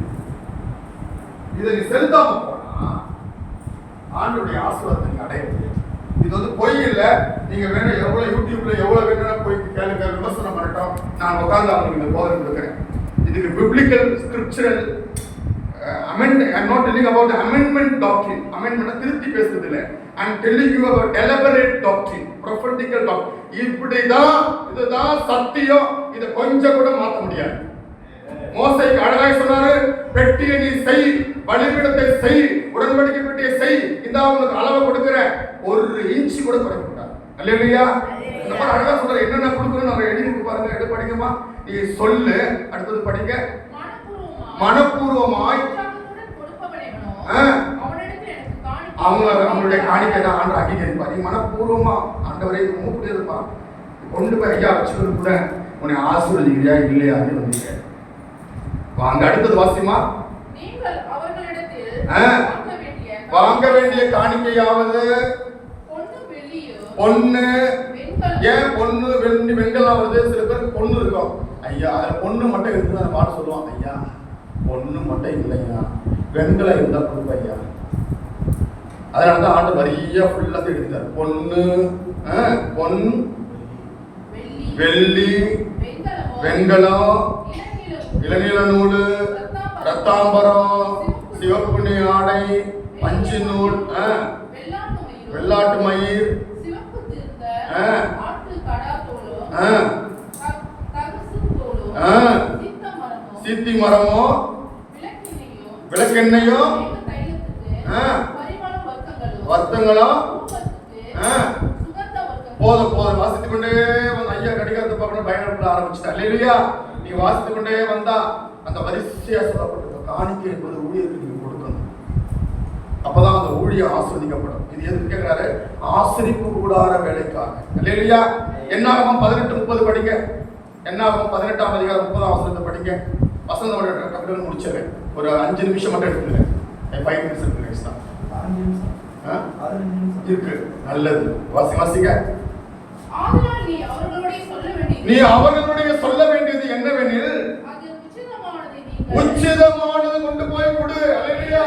இதை நீ செலுத்தாம போனா ஆண்டுடைய ஆசீர்வாதத்தை நீங்க அடைய முடியாது. இது வந்து பொய் இல்ல. நீங்க வேணும் எவ்வளவு யூடியூப்ல எவ்வளவு வேணும் போய் கேளுங்க, விமர்சனம் பண்ணட்டும். நான் உட்கார்ந்து அவங்களுக்கு இந்த போதனை கொடுக்குறேன். இதுக்கு biblical scriptural amendment. I am not telling about the amendment doctrine. Amendment திருத்தி பேசுறது இல்ல. I am telling you about elaborate doctrine, prophetical doctrine. இப்படிதான் இதுதான் சத்தியம். இத கொஞ்சம் கூட மாத்த முடியாது. மோசேக்கு அழகாய் சொன்னாரு, பெட்டியை நீ செய், பலிபீடத்தை செய், உடன்படிக்கை பெட்டியை செய், இந்த அவங்களுக்கு அளவை கொடுக்கிறேன், 1 இன்ச் கூட குறைக்க கூடாது. அல்லேலூயா. இந்த மாதிரி அழகா சொல்ற என்னென்ன கொடுக்கணும் நம்ம எழுதி பாருங்க. எடுத்து படிங்கம்மா. நீ சொல்லு. அடுத்தது படிங்க. மனப்பூர்வமாய் அவங்களுடைய காணிக்கை தான் ஆண்டு அங்கீகரிப்பார். நீ மனப்பூர்வமா ஆண்டவரை மூப்பிட்டு இருப்பான். கொண்டு போய் ஐயா வச்சுக்கிறது கூட உன்னை ஆசீர்வதிக்கிறியா இல்லையா வந்து வாங்க. அடுத்தது வாசிமா. வாங்க வேண்டிய காணிக்கையாவது பொண்ணு. ஏன் பொண்ணு வெண்கலம் வருது? சில பேருக்கு பொண்ணு இருக்கும். ஐயா அதுல பொண்ணு மட்டும் இருந்து அந்த பாட்டு சொல்லுவாங்க. ஐயா பொண்ணு மட்டும் இல்லையா, வெண்கலம் இருந்தா கொடுப்ப ஐயா. அதனாலதான் ஆண்டு வரியா ஃபுல்லா எடுத்தார். பொண்ணு, பொன், வெள்ளி, வெண்கலம், இளநீல நூல், ரத்தாம்பரம், சிவப்பு ஆடை, பஞ்சு நூல், வெள்ளாட்டு மயிர், சீத்தி மரமோ, விளக்கெண்ணையோ, வருத்தங்களும் ரூபத்துக்கு ஆ. சுகந்த வர்க்கம். போதும் போதும் வாசித்துக் கொண்டே வந்து ஐயா கடிகாரத்தை பார்க்கணும் பயணப்பட ஆரம்பிச்சுட்டா இல்லையா? நீ வாசித்துக் கொண்டே வந்தா அந்த வரிசையா சொல்லப்பட்டிருக்க காணிக்கை என்பது ஊழியருக்கு நீங்க கொடுக்கணும். அப்பதான் அந்த ஊழியம் ஆஸ்வதிக்கப்படும். இது எதுக்கு கேட்கிறாரு? ஆசிரிப்பு கூடார வேலைக்காக இல்லையா? என்னாகமம் 18:30 படிங்க. என்னாகமம் 18ஆம் அதிகாரம் 30ஆம் வசனத்தை படிங்க. வசனம் கட்டுரை முடிச்சது ஒரு 5 நிமிஷம் மட்டும் எடுத்துங்க. 5 minutes தான் இருக்கு. நல்லது, வாசிங்க. ஆதலால் நீ அவர்களுடைய சொல்ல வேண்டியது என்னவெனில், அது உச்சிதமானதை நீங்கள் உச்சிதமானது கொண்டு போய் கொடு. அல்லேலூயா.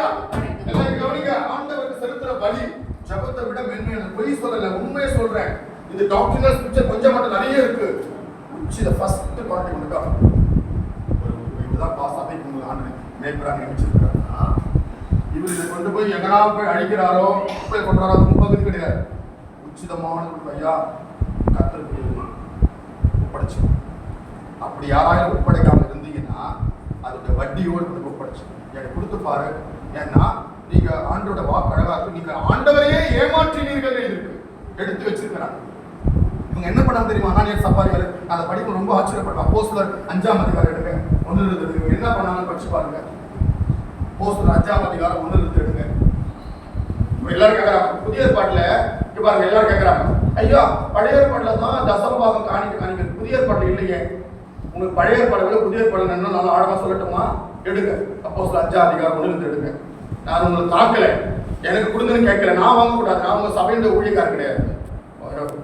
எல்லாம் கவனிங்க. ஆண்டவருக்கு செலுத்துற பலி ஜெபத்தை விட மென்மையான. பொய் சொல்லல, உண்மையை சொல்றேன். இது டாக்டரினல் ஸ்கிரிப்சர் கொஞ்சம் மட்டும் நிறைய இருக்கு. உச்சித ஃபர்ஸ்ட் குவாலிட்டி கொண்டு வா. ஒரு இதுதான் பாசாபைக்கு உங்களுக்கு ஆண்டவர் மேய்ப்பரா நியமிச்சிருக்காரு. இவர் இதை கொண்டு போய் எங்கனா போய் அழிக்கிறாரோ போய் கொண்டாரோ அது முப்பது கிடையாது. உச்சிதமானது ஐயா கத்தருக்கு ஒப்படைச்சு. அப்படி யாராலும் ஒப்படைக்காம இருந்தீங்கன்னா அதோட வட்டியோடு ஒப்படைச்சு எனக்கு கொடுத்து பாரு. ஏன்னா நீங்க ஆண்டோட வாக்கு அழகா இருக்கு. நீங்க ஆண்டவரையே ஏமாற்றினீர்கள் இருக்கு எடுத்து வச்சிருக்கிறாங்க. இவங்க என்ன பண்ணாங்க தெரியுமா? நான் சப்பாரிகள் அதை படிப்பு ரொம்ப ஆச்சரியப்பட்டேன். அப்போஸ்தலர் 5ஆம் அதிகாரம் எடுங்க. 1 என்ன பண்ணாங்கன்னு படிச்சு பாருங்க. அப்போஸ்தலர் 5ஆம் அதிகாரம் 1 எடுங்க. எல்லாரும் கேட்கறாங்க புதிய ஏற்பாட்டுல பாருங்க. எல்லாரும் கேட்கறாங்க ஐயா பழைய ஏற்பாட்டுல தான் தசமபாகம் காணிக்க புதிய ஏற்பாட்டுல இல்லையே. உங்களுக்கு பழைய ஏற்பாடு விட புதிய ஏற்பாடு என்ன நல்லா ஆழமா சொல்லட்டுமா? எடுங்க. அப்போஸ்தலர் 5ஆம் அதிகாரம் 1 எடுங்க. நான் உங்களுக்கு தாக்கல, எனக்கு கொடுங்கன்னு கேட்கல, நான் வாங்கக்கூடாது. நான் உங்க சபையின் ஊழியக்காரர் கிடையாது.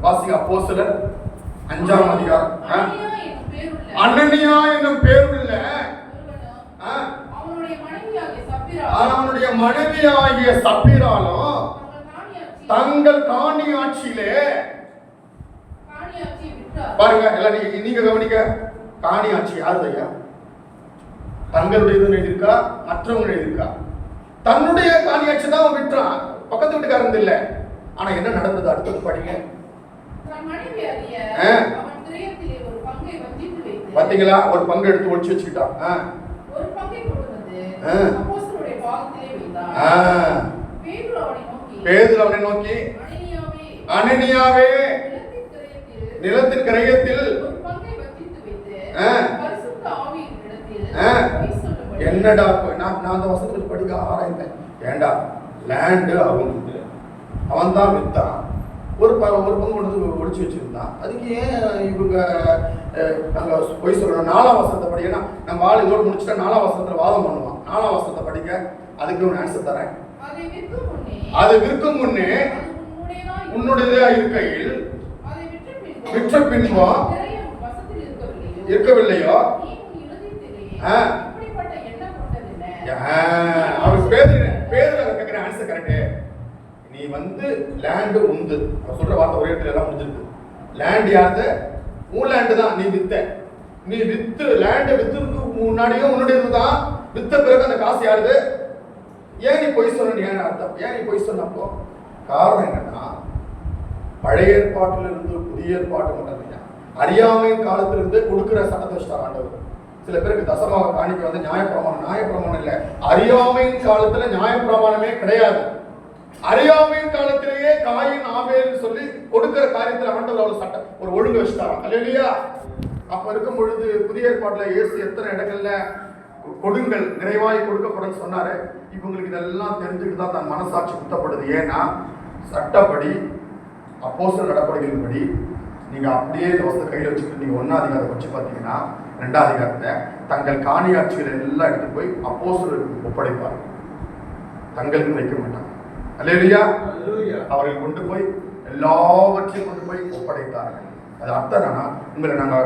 வாசிங்க. அப்போஸ்தலர் 5ஆம் அதிகாரம். அனனியா என்னும் பேருள்ள அவனுடைய மனைவியாகிய சப்பீராலும் தங்கள் காணி ஆட்சியிலே பாருங்க. எல்லாம் நீங்க கவனிக்க. காணி ஆட்சி யாரு ஐயா? தங்களுடைய எழுதியிருக்கா, மற்றவங்க எழுதியிருக்கா? தன்னுடைய காணி ஆட்சி தான் அவன் விட்டுறான். பக்கத்து வீட்டுக்காரன் இல்ல. ஆனா என்ன நடந்தது அடுத்தது படிங்க. பாத்தீங்களா? ஒரு பங்கு எடுத்து ஒழிச்சு வச்சுக்கிட்டான். பேதுரு அவனை நோக்கி அனனியாவே நிலத்தின் கிரயத்தில் என்னடா நான் அந்த வசனத்தில் படிக்க ஆராய்ந்தேன். ஏண்டா லேண்டு அவனுக்கு அவன் தான் வித்தான். ஒரு பங்கு கொண்டு ஒழிச்சு வச்சிருந்தான். அதுக்கு ஏன் இவங்க நாங்க போய் சொல்றோம்? 4ஆம் வசனத்தை படிக்கனா நம்ம ஆள் இதோடு முடிச்சுட்டா 4ஆம் வசனத்துல வாதம் பண்ணுவான். 4ஆம் வசனத்தை படிக்க. அதுக்கு ஒரு ஆன்சர் தரேன். அது விற்கும் முன்னே உன்னுடையதா இருக்கையில் விற்ற பின்பும் இருக்கவில்லையோ? அவர் பேதுரு கேட்கிற ஆன்சர் கரெக்ட். நீ வந்து லேண்டு உண்டு. அவர் சொல்ற வார்த்தை ஒரே இடத்துல எல்லாம் முடிஞ்சிருக்கு. லேண்ட் யாரு? உன் லேண்டு தான். நீ வித்த. நீ வித்து லேண்ட் வித்துக்கு முன்னாடியும் உன்னுடையது தான். வித்த பிறகு அந்த காசு யாருது? ஏன் நீ பொய் சொன்ன? ஏன் அர்த்தம்? ஏன் நீ பொய் சொன்னப்போ? காரணம் என்னன்னா பழைய ஏற்பாட்டில இருந்து புதிய ஏற்பாட்டு மட்டும் இல்லையா, அறியாமையின் காலத்திலிருந்து கொடுக்கிற சட்டத்தை வச்சுட்டார் ஆண்டவர். சில பேருக்கு தசமாக காணிக்க வந்து நியாயப்பிரமாணம் இல்லை. அறியாமையின் காலத்துல நியாயப்பிரமாணமே கிடையாது. அறியாமையின் காலத்திலேயே காயின் ஆபேல் சொல்லி கொடுக்கிற காரியத்தில் ஆண்டவர் அவ்வளவு சட்டம் ஒரு ஒழுங்கு வச்சுட்டாராம். அல்லேலூயா. அப்ப இருக்கும் பொழுது புதிய ஏற்பாட்டுல இயேசு எத்தனை இடங்கள்ல கொடுங்கள் நிறைவாய் கொடுக்கப்படும் சொன்னாரு. இப்ப உங்களுக்கு இதெல்லாம் தெரிஞ்சுட்டு தான் தன் மனசாட்சி குத்தப்படுது. ஏன்னா சட்டப்படி அப்போஸ்தலர் நடபடிகளின்படி நீங்க அப்படியே தோசை கையில வச்சுக்கிட்டு நீங்க 1ஆம் அதிகாரத்தை வச்சு பார்த்தீங்கன்னா 2ஆம் அதிகாரத்தை தங்கள் காணி ஆட்சிகளை எல்லாம் எடுத்து போய் அப்போஸ்தலருக்கு ஒப்படைப்பார். தங்களுக்கு வைக்க மாட்டாங்க. அல்லேலூயா. அவர்கள் கொண்டு போய் எல்லாவற்றையும் கொண்டு போய் ஒப்படைத்தார்கள். அது அர்த்தம் என்னன்னா உங்களை நாங்க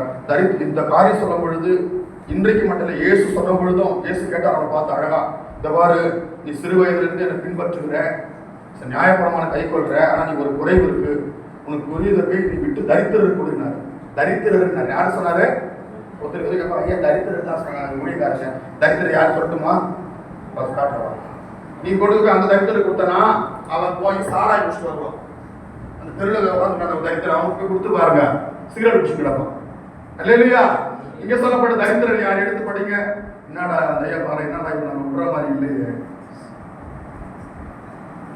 இந்த காரியம் சொல்லும் பொழுது இன்றைக்கு மட்டும் இல்லை, இயேசு சொல்லும் பொழுதும் இயேசு கேட்டார் அவனை பார்த்து அழகா, இந்த வாரு நீ சிறு வயதிலிருந்து என்னை பின்பற்றுகிற, நியாயப்பிரமாண கை கொள்ற, ஆனா நீ ஒரு குறைவு இருக்கு, உனக்கு புரியுதை போய் நீ விட்டு தரித்திரர் கொடுனாரு. தரித்திரர் யாரு சொன்னாரு? ஒருத்தருக்கு கேட்பா, ஐயா தரித்திரர் தான் சொன்னாங்க ஊழியக்காரன். தரித்திரர் யாரு சொல்லட்டுமா? காட்டுறவா நீ கொடுக்க அந்த தரித்திரர் கொடுத்தனா அவன் போய் சாராய் குடிச்சுட்டு வருவான். அந்த தெருவில் தரித்திரம் அவனுக்கு கொடுத்து பாருங்க, சிகரெட் குடிச்சு கிடப்பான். அல்லேலூயா. இங்க சொல்லப்பட்ட தரித்திரர் யார்? எடுத்து படிங்க. என்னடா அந்த ஐயா பாரு, என்னடா இவன் நம்ம விடுற மாதிரி இல்லையே.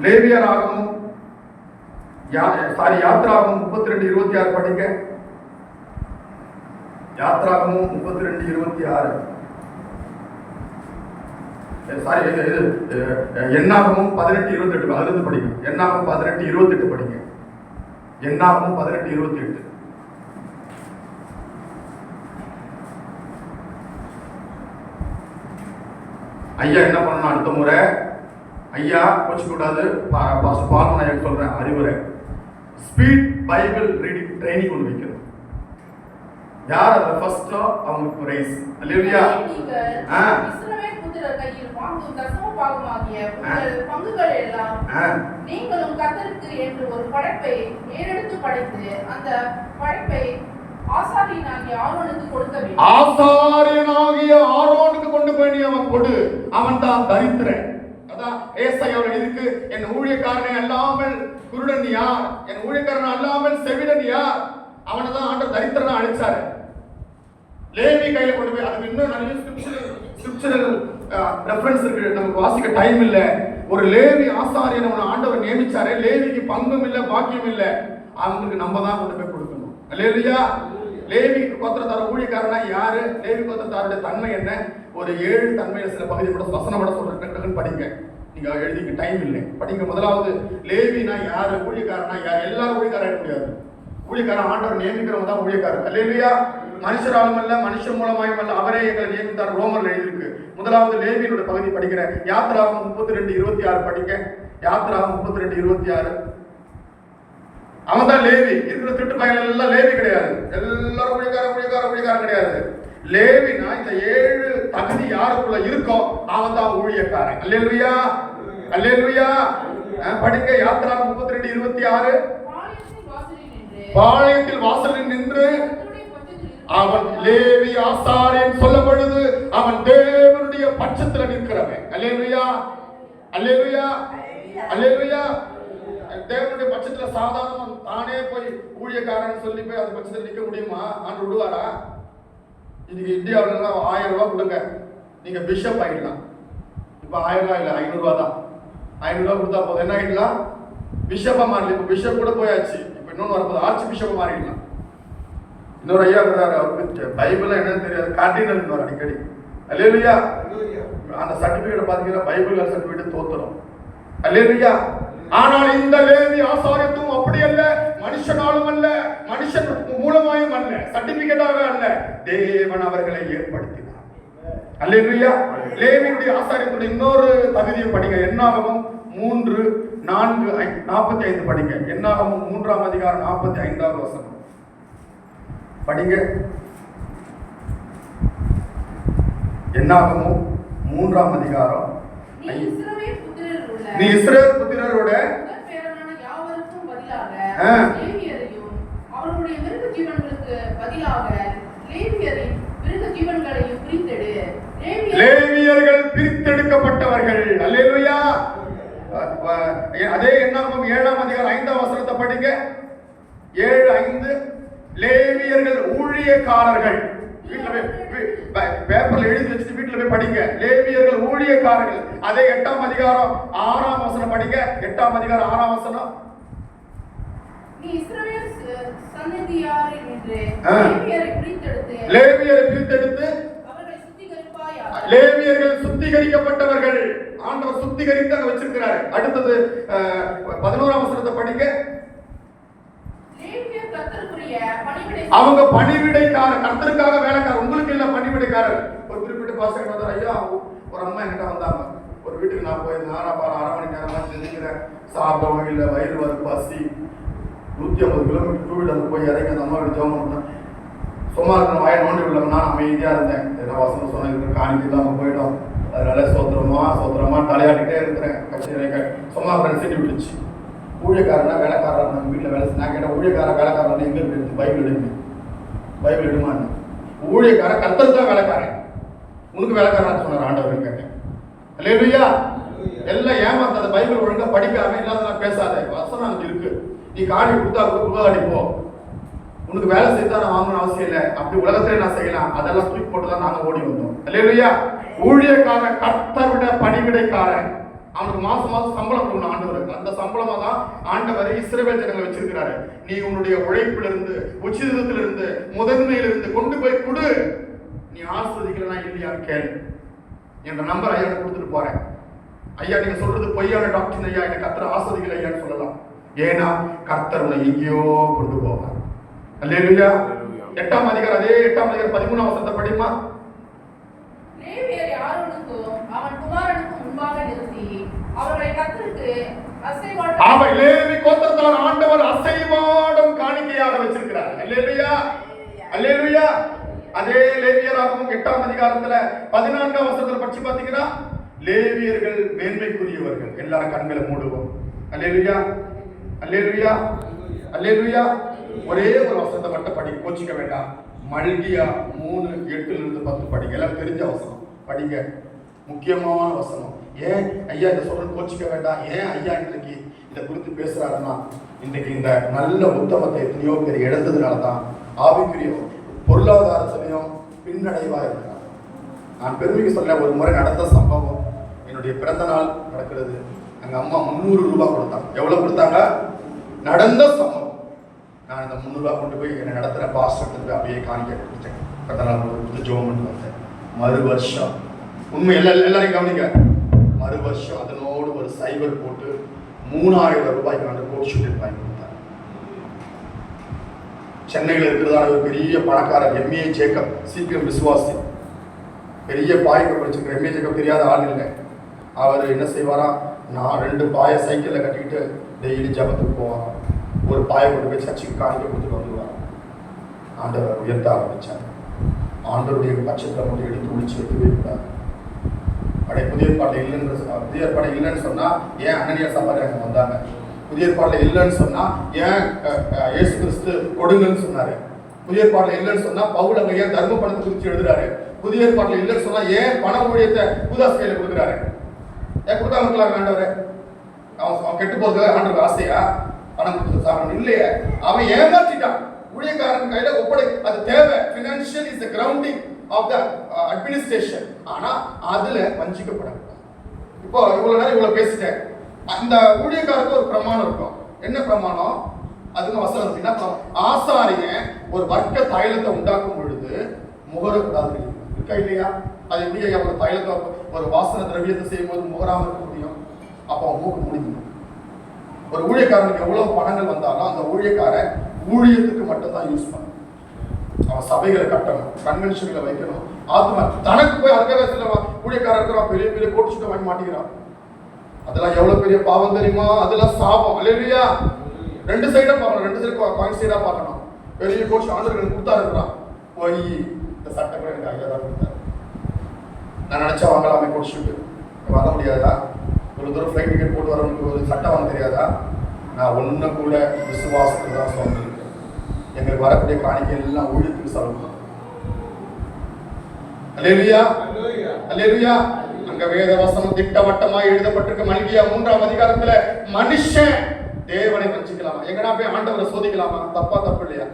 லேவியராகமும் யாத்ராகமம் 32:26 படிங்க. யாத்ராகமம் 32:26. என்னாகமும் 18:28 அதிலிருந்து படிங்க. என்னாகமும் 18:28 படிங்க. என்னாகமும் 18:28. ஐயா என்ன பண்ணணும் அடுத்த முறை? ஐயா கோச்சு கூடாது, பால்மன் ஐயா சொல்றேன் அறிவுரை, ஸ்பீட் பைபிள் ரீடிங் ட்ரைனிங் ஒன்று வைக்கணும். யார் அது ஃபர்ஸ்டோ அவங்களுக்கு பிரைஸ். அல்லேலூயா. இஸ்ரவேல் புத்திரர் கையில் வாங்கும் தசம பாகமாகிய உங்கள் பங்குகள் எல்லாம் நீங்களும் கர்த்தருக்கு என்று ஒரு படைப்பை ஏறெடுத்து படைத்து அந்த படைப்பை ஆசாரியனாகிய ஆரோனுக்கு கொடுக்க வேண்டும். ஆசாரியனாகிய ஆரோனுக்கு கொண்டு போய் நீ அவன் கொடு, அவன் தான் தரித்திரன். அதான் ஏசாயாவில் இருக்கு, என் ஊழியக்காரனை அல்லாமல் குருடன் யார், என் ஊழியக்காரனை அல்லாமல் செவிடன் யார், அவனை தான் ஆண்டவர் தரித்திரனா அழைச்சாரு. லேவி கையில கொண்டு போய், அதுக்கு இன்னும் நிறைய ஸ்கிரிப்சரல் ரெஃபரன்ஸ் இருக்கு, நமக்கு வாசிக்க டைம் இல்ல. ஒரு லேவி ஆசாரியனை ஆண்டவர் நியமிச்சாரு. லேவிக்கு பங்கும் இல்ல பாக்கியம் இல்ல, அவங்களுக்கு நம்ம தான் கொண்டு போய் கொடுக்கணும். அல்லேலூயா. லேவி கோத்திரத்தார் ஊழியக்காரனா யாரு, லேவி கோத்திரத்தாருடைய தன்மை என்ன, ஒரு 7 தன்மையில சில பகுதி கூட வசனம் கூட சொல்றேன், படிங்க. நீங்க எழுதிக்க டைம் இல்லை, படிங்க. முதலாவது லேவினா யாரு, ஊழியக்காரனா யாரு. எல்லாரும் ஊழியக்காரன் ஆயிட முடியாது. ஊழியக்காரன் ஆண்டவர் நியமிக்கிறவங்க தான் ஊழியக்காரர். அல்லேலூயா. மனுஷராலும் அல்ல, மனுஷன் மூலமாயும் அல்ல, அவரே எங்களை நியமித்தார். ரோமர்ல எழுதியிருக்கு. முதலாவது லேவியினுடைய பகுதி படிக்கிறேன். யாத்ராகமம் 32:26 படிங்க. யாத்ராகமம் 32:26. அவன் தான் லேவி. இருக்கிற திட்டு பையன் எல்லாம் லேவி கிடையாது, எல்லாரும் ஊழியக்காரன் கிடையாது. லேவினா இந்த 7 தகுதி யாருக்குள்ள இருக்கோ அவன் தான் ஊழியக்காரன். அல்லேலூயா. அல்லேலூயா. படிங்க. யாத்ராகமம் 32:26. பாளையத்தில் வாசலில் நின்று அவன் லேவி ஆசாரியன் சொல்லும் பொழுது அவன் தேவனுடைய பட்சத்தில் நிற்கிறவன். அல்லேலூயா. அல்லேலூயா. அல்லேலூயா. தேவனுடைய பட்சத்துல சாதாரண தானே போய் ஊழியக்காரன் சொல்லி போய் அந்த பட்சத்தில் நிற்க முடியுமா? ஆண்டு விடுவாரா? இன்னைக்கு இந்தியாவில 1000 ரூபாய் கொடுங்க, நீங்க பிஷப் ஆகிடலாம். இப்ப 1000 ரூபாய் இல்ல, 500 ரூபாய் தான். 500 ரூபாய் கொடுத்தா போதும், என்ன ஆகிடலாம்? பிஷப்பா மாறல. இப்ப பிஷப் கூட போயாச்சு, இப்ப இன்னொன்னு வரப்போது, ஆர்ச்சி பிஷப் மாறிடலாம். இன்னொரு ஐயா இருக்கிறாரு, அவருக்கு பைபிள் என்னன்னு தெரியாது, கார்டினல் வர அடிக்கடி. அல்லேலூயா. அந்த சர்டிபிகேட் பாத்தீங்கன்னா பைபிள் சர்டிபிகேட் தோத்துரும். அல்லேலூயா. ஆனால் இந்த லேவி ஆசாரியத்துவம் அப்படி அல்ல, மனுஷனாலும் அல்ல, மனுஷன் மூலமாயும் அல்ல, சர்டிபிகேட்டாக அல்ல, தேவன் அவர்களை ஏற்படுத்தினார். அல்லேலூயா. லேவியுடைய ஆசாரியத்துடைய இன்னொரு தகுதியை படிங்க. என்னாகமம் 3:4-45 படிங்க. என்னாகமம் 3ஆம் அதிகாரம் 45வது வசனம் படிங்க. என்னாகமம் 3ஆம் அதிகாரம். நீ இஸ்ரவேல் புத்திரரோட யாவருக்கும் பதிலாக லேவியரையும் அவர்களுடைய மிருக ஜீவன்களுக்கு பதிலாக லேவியரின் மிருக ஜீவன்களையும் பிரித்தெடு. லேவியர்கள் பிரித்தெடுக்கப்பட்டவர்கள். அல்லேலூயா. அதே என்னாகமம் 7ஆம் அதிகாரம் 5ஆம் வசனத்தை படிங்க. 7:5. லேவியர்கள் ஊழியக்காரர்கள். பேப்பர்ல எழுதி வச்சுட்டு வீட்டுல போய் படிங்க. லேவியர்கள் ஊழியக்காரர்கள். அதே 8ஆம் அதிகாரம் 6ஆம் வசனம் படிங்க. 8ஆம் அதிகாரம் 6ஆம் வசனம். நீ இஸ்ரவேல் சந்ததியாரில் நின்று லேவியரை பிரித்தெடுத்து அவர்களை சுத்திகரிப்பாயாக. லேவியர்கள் சுத்திகரிக்கப்பட்டவர்கள். ஆண்டவர் சுத்திகரித்து அங்க வச்சிருக்கிறாரு. அடுத்தது 11ஆம் வசனத்தை படிங்க. அவங்க பணிவிடைக்காரர், கர்த்தருக்காக வேலைக்காரர், உங்களுக்கு இல்ல பணிவிடைக்காரர். ஒரு குறிப்பிட்ட பாஸ்டர் வந்தார். ஐயா, ஒரு அம்மா என்கிட்ட வந்தாங்க. ஒரு வீட்டுக்கு நான் போயிருந்தேன். நான் 1/2 மணி நேரமா செஞ்சுக்கிறேன், சாப்பிடவும் இல்லை, வயிறு வர பசி, 150 கிலோமீட்டர் 2 வீலர் போய் இறங்கி அந்த அம்மா வீட்டு ஜெபம் பண்ணேன். சும்மா இருக்கணும், வாயை நோண்டி விடலாம். நான் அமைதியா இருந்தேன். என்ன வசனம் சொன்ன காணிக்கு இல்லாம போயிடும், அதனால சோத்திரமா தலையாட்டிட்டே இருக்கிறேன். கட்சி சும்மா ஃப்ரெண்ட்ஸ் விட்டுச்சு. ஊழியக்காரனா வேலைக்காரன் நம்ம வீட்டில் வேலை நான் கேட்டேன், ஊழியக்காரன் வேலைக்காரன் எங்க இருக்கு? பைபிள் எடுங்க, பைபிள் எடுமான்னு. ஊழியக்காரன் கர்த்தருக்கு தான் வேலைக்காரன், உனக்கு வேலைக்காரன் சொன்னார் ஆண்டவர் கேட்டேன். அல்லேலூயா. எல்லாம் ஏமாத்தாத, பைபிள் ஒழுங்கா படிக்காம இல்லாத பேசாத. வசனம் அங்க இருக்கு. நீ காணி கொடுத்தா குருவாடி போ, உனக்கு வேலை செய்தா நான் வாங்கணும் அவசியம் இல்லை. அப்படி உலகத்திலே நான் செய்யலாம், அதெல்லாம் தூக்கி போட்டு தான் நாங்க ஓடி வந்தோம். அல்லேலூயா. ஊழியக்காரன் கர்த்தருடைய பணிவிடைக்காரன். அவனுக்கு மாசம் மாசம் சம்பளம் கொடுக்கணும் ஆண்டவர். அந்த சம்பளமா தான் ஆண்டவர் இஸ்ரவேல் ஜனங்களை வச்சிருக்கிறாரு. நீ உன்னுடைய உழைப்பிலிருந்து, உச்சிதத்திலிருந்து, முதன்மையிலிருந்து கொண்டு போய் கொடு. நீ ஆஸ்வதிக்கலாம் இல்லையான்னு கேளு. என்ற நம்பர் ஐயா கொடுத்துட்டு போறேன். ஐயா நீங்க சொல்றது பொய்யான டாக்டர் ஐயா, எனக்கு கர்த்தர் ஆஸ்வதிக்கல ஐயான்னு சொல்லலாம். ஏன்னா கர்த்தர் உன்னை எங்கேயோ கொண்டு போவார். அல்லேலூயா. 8ஆம் அதிகாரம், அதே 8ஆம் அதிகாரம் 13ஆம் வசனத்தை படிமா. லேவியரை ஆரோனுக்கும் அவன் குமாரனுக்கும் முன்பாக நிறுத்தி அவர்களை கர்த்தருக்கு அசைவாடும். ஆமா, லேவி கோத்திரத்தார் ஆண்டவர் அசைவாடும் காணிக்கையாக வச்சிருக்கிறார். அல்லேலூயா, அல்லேலூயா. அதே லேவியராகவும் 8ஆம் அதிகாரத்துல 14ஆம் வசனத்துல படிச்சு பாத்தீங்கன்னா, லேவியர்கள் மேன்மைக்குரியவர்கள். எல்லாரும் கண்களை மூடுவோம். அல்லேலூயா, அல்லேலூயா, அல்லேலூயா. ஒரே ஒரு வசனத்தை மட்டும் படி, கோச்சிக்க வேண்டாம். மல்கியா 3:8-10 படிங்க. எல்லாம் தெரிஞ்ச வசனம் படிங்க, முக்கியமான வசனம். ஏன் ஐயா இதை சொல்றது கோச்சிக்க வேண்டாம். ஏன் ஐயா இன்றைக்கு இதை குறித்து பேசுறாருன்னா, இன்றைக்கு இந்த நல்ல உத்தமத்தை எத்தனையோ பேர் இழந்ததுனால தான் ஆவிக்குரிய பொருளாதாரத்திலையும் பின்னடைவா இருக்கிறார். நான் பெருமைக்கு சொல்ல, ஒரு முறை நடந்த சம்பவம், என்னுடைய பிறந்த நாள் நடக்கிறது. எங்க அம்மா 300 ரூபாய் கொடுத்தாங்க. எவ்வளவு கொடுத்தாங்க? நடந்த சம்பவம். நான் இந்த 300 ரூபாய் கொண்டு போய் என்னை நடத்துகிற பாஸ்டர் அப்படியே காணிக்க கொடுத்தேன். பிறந்த நாள் கொடுத்து ஜோம் பண்ணி வந்தேன். மறு வருஷம் உண்மை எல்லாரையும் கவனிங்க, மறு வருஷம் அதனோடு ஒரு சைபர் போட்டு 3000 ரூபாய்க்கு நான் கோட் ஷூட் வாங்கி கொடுத்தேன். சென்னையில் இருக்கிறதான ஒரு பெரிய பணக்காரர் எம்ஏ ஜேக்கப், சீக்கிரம் விசுவாசி, பெரிய பாய்க்கு படிச்சிருக்கிற எம்ஏ ஜேக்கப், தெரியாத ஆள் இல்லை. அவர் என்ன செய்வாரா, நான் 2 பாயை சைக்கிளில் கட்டிக்கிட்டு டெய்லி ஜபத்துக்கு போவாங்க. ஒரு பாயை கொண்டு போய் சர்ச்சுக்கு காணிக்க கொடுத்துட்டு வந்துடுவாங்க. ஆண்டவர் உயர்த்த ஆரம்பித்தார். ஆண்டவருடைய பட்சத்தில் மட்டும் எடுத்து ஒழிச்சு வைக்கவே கூடாது. புதிய ஏற்பாட்டில் இல்லைன்னு சொன்னா ஏன் அனனியா சப்பாரி அங்கே வந்தாங்க? புதிய ஏற்பாட்டில் இல்லைன்னு சொன்னா ஏன் இயேசு கிறிஸ்து கொடுங்கன்னு சொன்னாரு? புதிய ஏற்பாட்டில் இல்லைன்னு சொன்னா பவுல் அங்க ஏன் தர்ம பணத்தை குறித்து எழுதுறாரு? புதிய ஏற்பாட்டில் இல்லைன்னு சொன்னா ஏன் பண ஊழியத்தை யூதாஸ் கையில கொடுக்குறாரு? ஏன் கொடுக்காம இருக்கலாம் ஆண்டவரே? அவன் கெட்டு போறதுக்கு ஆண்டவர் ஆசையா பணம் கொடுத்து சாப்பிடணும் இல்லையே. அவன் ஏமாற்றிட்டான். ஊழியக்காரன் கையில ஒப்படை, அது தேவை. Financial is the grounding of the administration. ஆனா அதுல வஞ்சிக்கப்படக்கூடாது. இப்போ இவ்வளவு நேரம் இவ்வளவு பேசிட்டேன். அந்த ஊழியக்காரருக்கு ஒரு பிரமாணம் இருக்கும். என்ன பிரமாணம்? அதுக்கு வசனம் அப்படின்னா, ஆசாரியன் ஒரு வர்க்க தைலத்தை உண்டாக்கும் பொழுது முகரக்கூடாது இருக்கா இல்லையா? அது எப்படி ஒரு தைலத்தை, ஒரு வாசன திரவியத்தை செய்யும் போது முகராம இருக்க முடியும்? அப்போ அவன் மூக்கு முடிக்கணும். ஒரு ஊழியக்காரனுக்கு எவ்வளவு பணங்கள் வந்தாலும் அந்த ஊழியக்காரன் ஊழியத்துக்கு மட்டும்தான் யூஸ் பண்ணணும். அவன் சபைகளை கட்டணும், கன்வென்ஷன்களை வைக்கணும். ஆத்மா தனக்கு போய் அதுக்காக சில ஊழியக்காரர் இருக்கிறான், பெரிய பெரிய கோட்டு வாங்கி மாட்டேங்கிறான். அதெல்லாம் எவ்வளவு பெரிய பாவம் தெரியுமா? அதெல்லாம் சாபம். அல்லேலூயா. 2 சைடா பார்க்கணும், 2 சைடு பாயிண்ட் சைடா பார்க்கணும். பெரிய கோச்சு ஆண்டவர்கள் கொடுத்தா இருக்கிறான். போய் இந்த சட்டை கூட எனக்கு ஐயா தான் கொடுத்தாரு. நான் நினைச்சா வாங்கலாமே கோட் ஷூட்டு, வாங்க முடியாதா? ஒரு தூரம் ஃப்ளைட் டிக்கெட் போட்டு வரவனுக்கு ஒரு சட்டை வாங்க தெரியாதா? நான் ஒன்று கூட விசுவாசத்துக்கு தான் சொல்லியிருக்கேன். எங்களுக்கு வரக்கூடிய காணிக்கை எல்லாம் ஊழியத்துக்கு செலவு. அல்லேலூயா, அல்லேலூயா. அங்க வேத வசனம் திட்டவட்டமாக எழுதப்பட்டிருக்க. மல்கியா 3ஆம் அதிகாரத்துல மனுஷன் தேவனை வஞ்சிக்கலாமா? எங்கடா போய் ஆண்டவரை சோதிக்கலாமா? தப்பா தப்பு இல்லையா?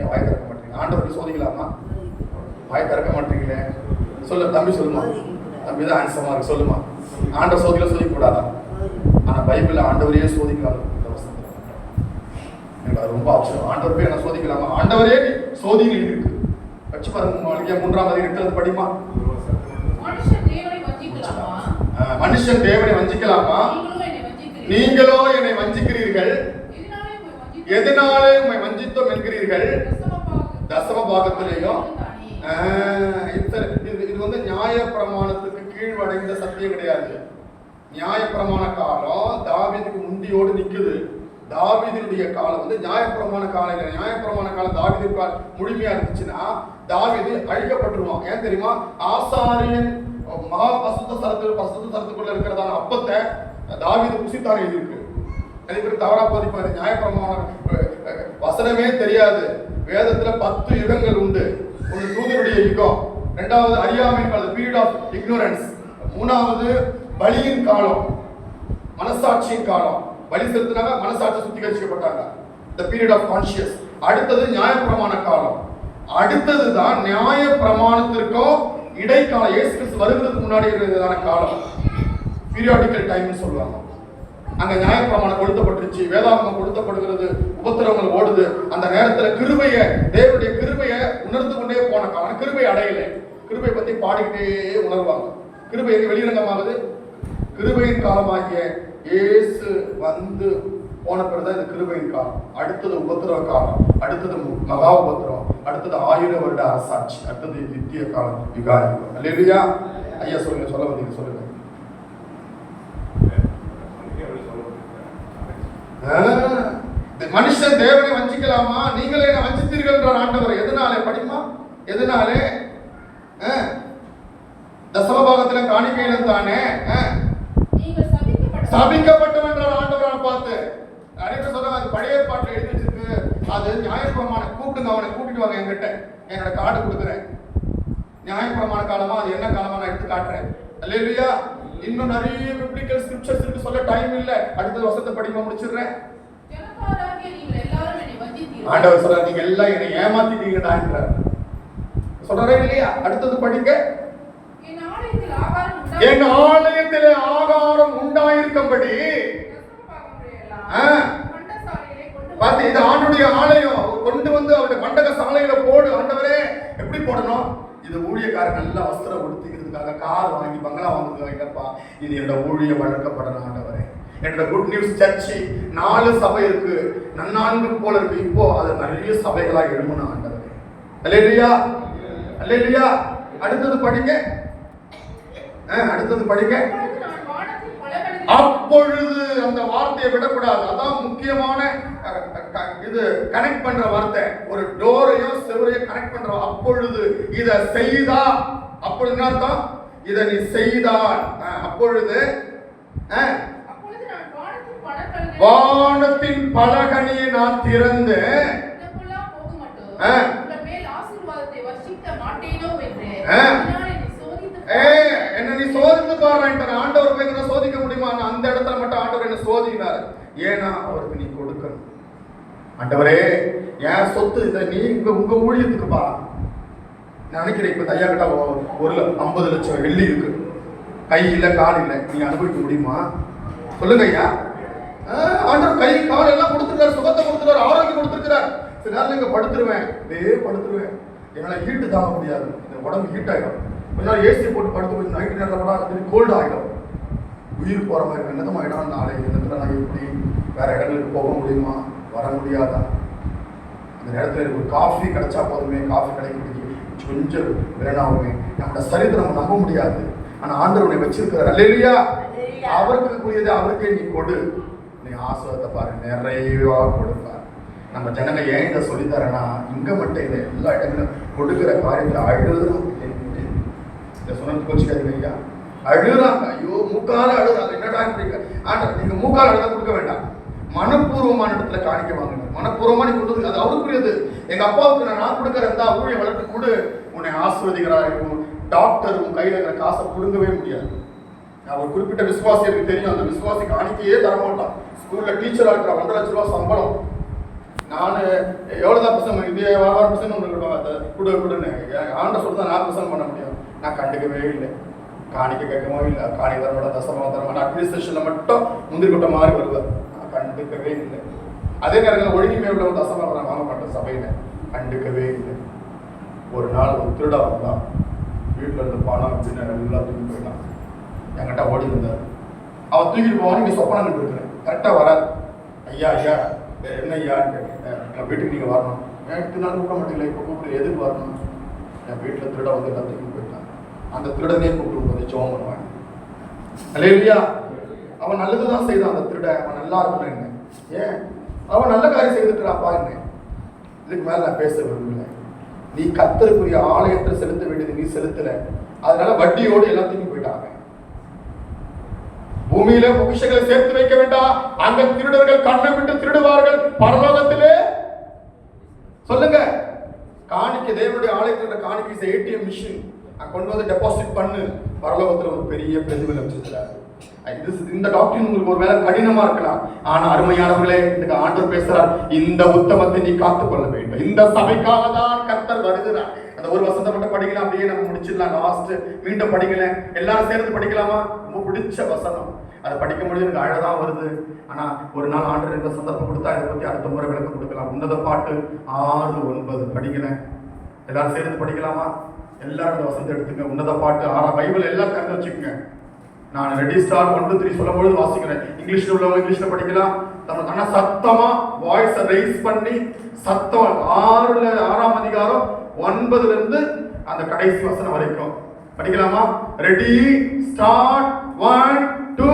வாய் திறக்க மாட்டீங்க. ஆண்டவரை சோதிக்கலாமா? வாய் திறக்க மாட்டீங்களே. சொல்லு தம்பி, சொல்லுமா? தம்பி தான் ஆன்சமா இருக்கு, சொல்லுமா? ஆண்டவர் சோதிக்கல சோதிக்க கூடாதா? ஆனா பைபிள்ல ஆண்டவரையே சோதிக்கலாம். எனக்கு அது ரொம்ப ஆச்சரியம். ஆண்டவர் போய் என்ன சோதிக்கலாமா? ஆண்டவரே சோதிகள் இருக்கு. வச்சு பாருங்க, 3ஆம் அதிகாரத்துல படிமா. மனுஷன் தேவனை வஞ்சிக்கலாமா? நீங்களோ என்னை வஞ்சிக்கிறீர்கள். எதனாலே உம்மை வஞ்சித்தோம் என்கிறீர்கள்? தசம பாகத்திலேயும். இது வந்து நியாய பிரமாணத்துக்கு கீழ்வடைந்த சத்தியம் கிடையாது. நியாய பிரமாண காலம் தாவீதுக்கு முந்தியோடு நிக்குது. தாவீதினுடைய காலம் வந்து நியாயப்பிரமாண காலம் இல்லை. நியாயப்பிரமாண காலம் தாவீது முழுமையா இருந்துச்சுன்னா தாவீது அழிக்கப்பட்டுருவான். ஏன் தெரியுமா? ஆசாரியன் மகா பசுத்த சரத்துக்குள்ள இருக்கிறதான அப்பத்தை தாவீது புசித்தானே இருக்கு. நிறைய பேர் தவறா போதிப்பாரு. நியாயப்பிரமாண வசனமே தெரியாது. வேதத்துல 10 யுகங்கள் உண்டு. ஒன்று தூதருடைய யுகம், 2வது அறியாமை காலம், பீரியட் ஆஃப் இக்னோரன்ஸ், 3வது பலியின் காலம், மனசாட்சியின் காலம். பலி செலுத்தினாங்க, மனசாட்சி சுத்திகரிக்கப்பட்டாங்க, the period of conscious. அடுத்தது நியாயப்பிரமாண காலம். அடுத்ததுதான் நியாய பிரமாணத்திற்கும் இடைக்கால இயேசு கிறிஸ்து வருவதற்கு முன்னாடி இருக்கிறதான காலம். பீரியாடிக்கல் டைம்னு சொல்லுவாங்க. அங்க நியாயப்பிரமாணம் கொளுத்தப்பட்டுருச்சு, வேதாகமம் கொளுத்தப்படுகிறது, உபத்திரவங்கள் ஓடுது. அந்த நேரத்துல கிருபைய, தேவனுடைய கிருபைய உணர்ந்து கொண்டே போன காலம். கிருபை அடையல, கிருபை பத்தி பாடிக்கிட்டே உணர்வாங்க. கிருபை எங்க வெளிரங்கமாகுது? கிருபையின் காலமாகிய இயேசு வந்து போன பிறகுதான் இது கிருபையின் காலம். அடுத்தது உபத்திரவ காலம், அடுத்தது மகா உபத்திரம், அடுத்தது 1000 வருட அரசாட்சி, அடுத்தது நித்திய காலம், யுகாயுகம். அல்லேலூயா. ஐயா சொல்லுங்க, சொல்ல வந்தீங்க, சொல்லுங்க. மனுஷன் தேவனை வஞ்சிக்கலாமா? நீங்களே என்ன வஞ்சித்தீர்கள் ஆண்டவர். எதனாலே? படிமா, எதனாலே? தசமபாகத்துல காணிக்கையிலும் தானே சபிக்கப்பட்டவன் என்றார் ஆண்டவரை பார்த்து. நிறைய சொல்றாங்க, அது பழைய பாட்டுல எழுதி வச்சிருக்கு, அது நியாயப்பிரமாண கூப்பிடுங்க, அவனை கூட்டிட்டு வாங்க என்கிட்ட, என்னோட கார்டு கொடுக்குறேன். நியாயப்பிரமாண காலமா அது என்ன காலமா நான் எடுத்து காட்டுறேன். அல்லேலூயா. இன்னும் நிறைய பிப்ளிக்கல் ஸ்கிரிப்சர்ஸ் இருக்கு, சொல்ல டைம் இல்ல. அடுத்த வசனத்தை படிக்க முடிச்சிடுறேன். ஆண்டவர் சொல்றார், நீங்க எல்லாம் என்னை ஏமாத்திட்டீங்கடா சொல்றே இல்லையா? அடுத்தது படிங்க. என் ஆலயத்திலே ஆகாரம் உண்டாயிருக்கும்படி. பாத்து, இது ஆண்டுடைய ஆலயம். கொண்டு வந்து அவருடைய பண்டக சாலையில போடு. ஆண்டவரே, எப்படி போடணும்? இது ஊழியக்காரர் நல்ல வஸ்திரம் கொடுத்துக்கிறதுக்காக, கார் வாங்கி பங்களா வாங்குறதுக்காக இல்லப்பா. இது என்னோட ஊழிய வளர்க்கப்படணும் ஆண்டவரே. என்னோட குட் நியூஸ் சர்ச்சு 4 சபை இருக்கு, நன்னான்கு போல இருக்கு. இப்போ அது நிறைய சபைகளா எழுமணும் ஆண்டவரே. அல்லேலூயா, அல்லேலூயா. அடுத்தது படிங்க, அடுத்தது படிங்க. அப்பொழுது அந்த வார்த்தையை விடக்கூடாது. அதான் முக்கியமான இது, கனெக்ட் பண்ற வார்த்தை. ஒரு டோரையும் செவரையும் கனெக்ட் பண்ற. அப்பொழுது இத செய்தா, அப்பொழுது அர்த்தம், இத நீ செய்தால். அப்பொழுது வானத்தின் பலகனியை நான் திறந்து என்ன நீ சோதித்து பாருன்ட்டு ஆண்டவர் போய் சோதிக்க முடியுமா? அந்த இடத்துல மட்டும் ஆண்டவர் என்ன சோதிக்கிறார். ஏன்னா அவருக்கு நீ கொடுக்கணும். ஆண்டவரே, என் சொத்து இதை நீ உங்க ஊழியத்துக்குப்பா நினைக்கிறேன். இப்ப ஐயா கிட்ட 50 லட்சம் வெள்ளி இருக்கு, கை இல்ல கால் இல்ல, நீ அனுபவிக்க முடியுமா? சொல்லுங்க ஐயா. ஆண்டவர் கை கால் எல்லாம் கொடுத்துருக்காரு, சுகத்தை கொடுத்துருக்காரு, ஆரோக்கியம் கொடுத்துருக்காரு. சில நேரம் இங்க படுத்துருவேன், படுத்துருவேன், என்னால ஹீட்டு தாங்க முடியாது, இந்த உடம்பு ஹீட் ஆகிடும். கொஞ்ச நாள் ஏசி போட்டு படுத்து போய் நைட்டு நேரத்தில் கூட கோல்டு ஆகிடும், உயிர் போகிற மாதிரி என்னதும் ஆகிடும். நாளை இடத்துல நான் எப்படி வேற இடங்களுக்கு போக முடியுமா? வர முடியாதா? அந்த நேரத்தில் எனக்கு ஒரு காஃபி கிடைச்சா போதுமே, காஃபி கிடைக்கிறதுக்கு கொஞ்சம் வேணாவுமே. நம்மளோட சரிதை நம்ம நம்ப முடியாது. ஆனால் ஆண்டவர் உன்னை வச்சிருக்கிறார். அல்லேலூயா. அவருக்கு கூடியது அவருக்கே நீ கொடு. நீ ஆசீர்வாதத்தை பாரு, நிறைவா கொடுப்பார். நம்ம ஜனங்க ஏன் இதை சொல்லித்தரேன்னா, இங்க மட்டும் இல்லை, எல்லா இடங்களும் கொடுக்குற காரியத்தில் அழுதுறாங்க. இதை சொன்னது கோச்சிக்காதீங்க ஐயா, அழுறாங்க. ஐயோ, மூக்கால அழுறாங்க. என்னடா ஆண்டவர், நீங்க மூக்கால அழுதா கொடுக்க வேண்டாம், மனப்பூர்வமான இடத்துல காணிக்க வாங்கணும். மனப்பூர்வமா நீ கொடுத்து, அது அவருக்குரியது. எங்க அப்பாவுக்கு நான் கொடுக்கறதா ஊழிய வளர்த்து கொடு, உன்னை ஆசீர்வதிக்கிறார். டாக்டர் உன் கையில இருக்கிற காசை கொடுங்கவே முடியாது. ஒரு குறிப்பிட்ட விசுவாசி எனக்கு தெரியும், அந்த விசுவாசி காணிக்கையே தரமாட்டான். ஸ்கூல்ல டீச்சரா இருக்கிற 1.5 லட்ச ரூபா சம்பளம். நான் எவ்வளவுதான் பர்சன்ட் இதே 6% உங்களுக்கு கொடுன்னு ஆண்ட சொல்லிதான் 4% பண்ண முடியும். நான் கண்டுக்கவே இல்லை, காணிக்க கேட்கவும் இல்லை. காணி தரமாட, தசமாக தரமாட்ட, அட்மினிஸ்ட்ரேஷன்ல மட்டும் முந்திரி கொட்ட மாதிரி வருவார். நான் கண்டுக்கவே இல்லை. அதே நேரத்தில் ஒழுங்கிமே உள்ள தசமாக வாங்க மாட்டேன் சபையில, கண்டுக்கவே இல்லை. ஒரு நாள் ஒரு திருடா வந்தான், வீட்டில் இருந்த பணம் அப்படின்னு எல்லாம் தூக்கி போயிட்டான். என்கிட்ட ஓடி இருந்தார். அவன் தூக்கிட்டு போவான்னு இங்கே சொப்பனம் கண்டு இருக்கிறேன். கரெக்டாக வராது. ஐயா ஐயா என்ன ஐயா, என் வீட்டுக்கு நீங்கள் வரணும். எனக்கு நான் கூப்பிட மாட்டீங்களா? இப்போ கூப்பிட்டு எதுக்கு வரணும்? என் வீட்டில் திருட வந்து எல்லாம் தூக்கி போயிட்டான். அந்த திருடனே கூப்பிட்டு போது ஜோம் பண்ணுவாங்க. அல்லேலூயா. அவன் நல்லதுதான் செய்தான். அந்த திருட அவன் நல்லா இருக்கணும். ஏன் அவன் நல்ல காரியம் செய்துட்டுறாப்பா என்ன? இதுக்கு மேல நான் பேச விரும்பல. நீ கர்த்தருக்குரிய ஆலயத்தில் செலுத்த வேண்டியது நீ செலுத்தல, அதனால வட்டியோடு எல்லாத்தையும் போயிட்டாங்க. பூமியில பொக்கிஷங்களை சேர்த்து வைக்க வேண்டாம், அங்க திருடர்கள் கண்ணை விட்டு திருடுவார்கள். பரலோகத்திலே சொல்லுங்க, காணிக்கை தேவனுடைய ஆலயத்தில் காணிக்கை ஏடிஎம் மிஷின் கொண்டு வந்து டெபாசிட் பண்ணு. பரலோகத்துல ஒரு பெரிய பிரதிபலம் வச்சிருக்கிறார். இந்த டாக்டர் உங்களுக்கு ஒரு வேலை கடினமா இருக்கலாம், ஆனா அருமையானவர்களே, இந்த ஆண்டவர் பேசுறார், இந்த உத்தமத்தை நீ காத்துக்கொள்ள வேண்டும். இந்த சபைக்காக தான் கர்த்தர் வருகிறார். அந்த அந்த ஒரு வசனத்தை மட்டும் படிக்கலாம், அப்படியே நம்ம முடிச்சிடலாம். லாஸ்ட் மீண்டும் படிக்கல, எல்லாரும் சேர்ந்து படிக்கலாமா? ரொம்ப பிடிச்ச வசனம், அதை படிக்க முடியும், எனக்கு அழதான் வருது. ஆனா ஒரு நாள் ஆண்டவர் இந்த சந்தர்ப்பம் கொடுத்தா இதை பத்தி அடுத்த முறை விளக்கம் கொடுக்கலாம். உன்னத பாட்டு 6, 9 படிக்கல, எல்லாரும் சேர்ந்து படிக்கலாமா? எல்லாரும் இந்த வசனத்தை எடுத்துங்க. உன்னத பாட்டு 6, பைபிள் எல்லாம் கண்டு வச்சுக்கோங்க. நான் ரெடி ஸ்டார் 1 2 3 சொல்லும்போது வாசிக்கிறேன். இங்கிலீஷ்ல உள்ளவங்க இங்கிலீஷ்ல படிக்கலாம். ஆனா சத்தமா வாய்ஸ் ரைஸ் பண்ணி சத்தம் 6ஆம் அதிகாரம் 9ல இருந்து அந்த கடைசி வசனம் வரைக்கும் படிக்கலாமா? ரெடி ஸ்டார்ட் 1 2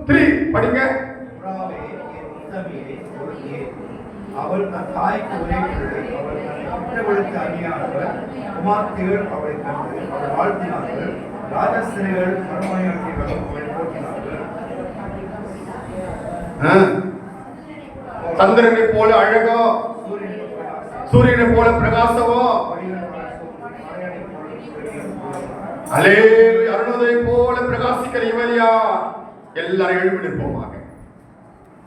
3 படிங்க. அவள் தன் தாய்க்கு ஒரே பிள்ளை, அவள் தன்னை பெற்றவளுக்கு அணியானவர், குமார்த்திகள் அவளை கண்டு அவள் வாழ்த்தினார்கள், ராஜஸ்திரிகள் அரண்மனையாட்டிகள் அவளை போற்றினார்கள். சந்திரனை போல அழகோ, சூரியனை போல பிரகாசமோ, அல்லேலூயா, அருணோதயை போல பிரகாசிக்கிற இவரியா. எல்லாரும் எழுப்பி நிற்போமாக.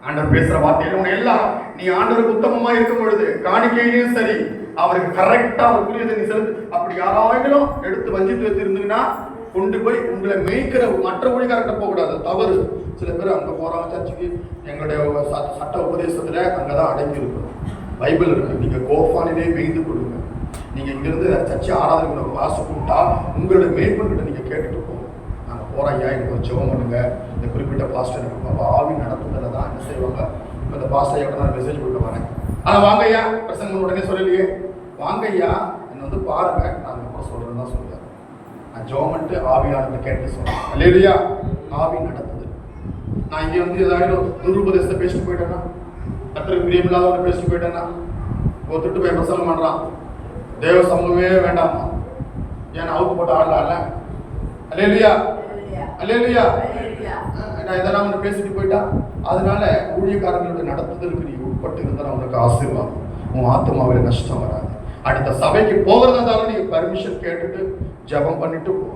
ஆண்டவர் பேசுற வார்த்தையில எல்லாம் நீ ஆண்டவருக்கு உத்தமமா இருக்கும் பொழுது காணிக்கையிலும் சரி, அவருக்கு கரெக்டா அவருக்குரியதை நீ செலுத்து. அப்படி யாராயிலும் எடுத்து வஞ்சித்து வச்சிருந்தீங்கன்னா கொண்டு போய் உங்களை மேய்க்கிற மற்ற ஊழியக்காரர்கிட்ட போக கூடாது, தவறு. சில பேர் அங்க போறாங்க சர்ச்சுக்கு, எங்களுடைய சட்ட உபதேசத்துல அங்கதான் அடங்கி இருக்கணும், பைபிள் இருக்கு, நீங்க கோஃபானிலே மேய்ந்து கொடுங்க. நீங்க இங்கிருந்து சர்ச்சை ஆராதனை வாசு கூப்பிட்டா உங்களுடைய மேய்ப்பன்கிட்ட நீங்க கேட்டுட்டு போங்க. நாங்க போறோம் ஐயா, எனக்கு ஒரு ஜெபம் பண்ணுங்க, இந்த குறிப்பிட்ட பாஸ்டர் எனக்கு ஆவி நடத்துதல தான் என்ன செய்வாங்க, இப்போ இந்த பாஸ்டர் ஐயா நான் மெசேஜ் கொடுக்க வரேன், ஆனா வாங்க ஐயா பிரசங்கம் உடனே சொல்லலையே, வாங்க ஐயா என்ன வந்து பாருங்க, நான் அப்புறம் சொல்றேன்னு தான் சொல்லுவேன். நான் ஜெபம் பண்ணிட்டு ஆவியானத்தை கேட்டு சொல்றேன். அல்லேலூயா, ஆவி நடத்துது. நான் இங்கே வந்து ஏதாவது துருபதேசத்தை பேசிட்டு போயிட்டேன்னா, கர்த்தருக்கு பிரியமில்லாத பேசிட்டு போயிட்டேன்னா, ஒத்துட்டு போய் பிரசங்கம் பண்றான், தேவ சமூகமே வேண்டாமா, ஏன் அவுக்கு போட்டு ஆடலாம்ல. அல்லேலூயா, அல்லேலூயா. நான் இதெல்லாம் வந்து பேசிட்டு போயிட்டா, அதனால ஊழியக்காரர்களுடைய நடத்துதலுக்கு நீ உட்பட்டு இருந்தால் அவனுக்கு ஆசீர்வாதம், உன் ஆத்மாவில் நஷ்டம் வராது. அடுத்த சபைக்கு போகிறதா இருந்தாலும் நீங்க பர்மிஷன் கேட்டுட்டு ஜெபம் பண்ணிட்டு போ.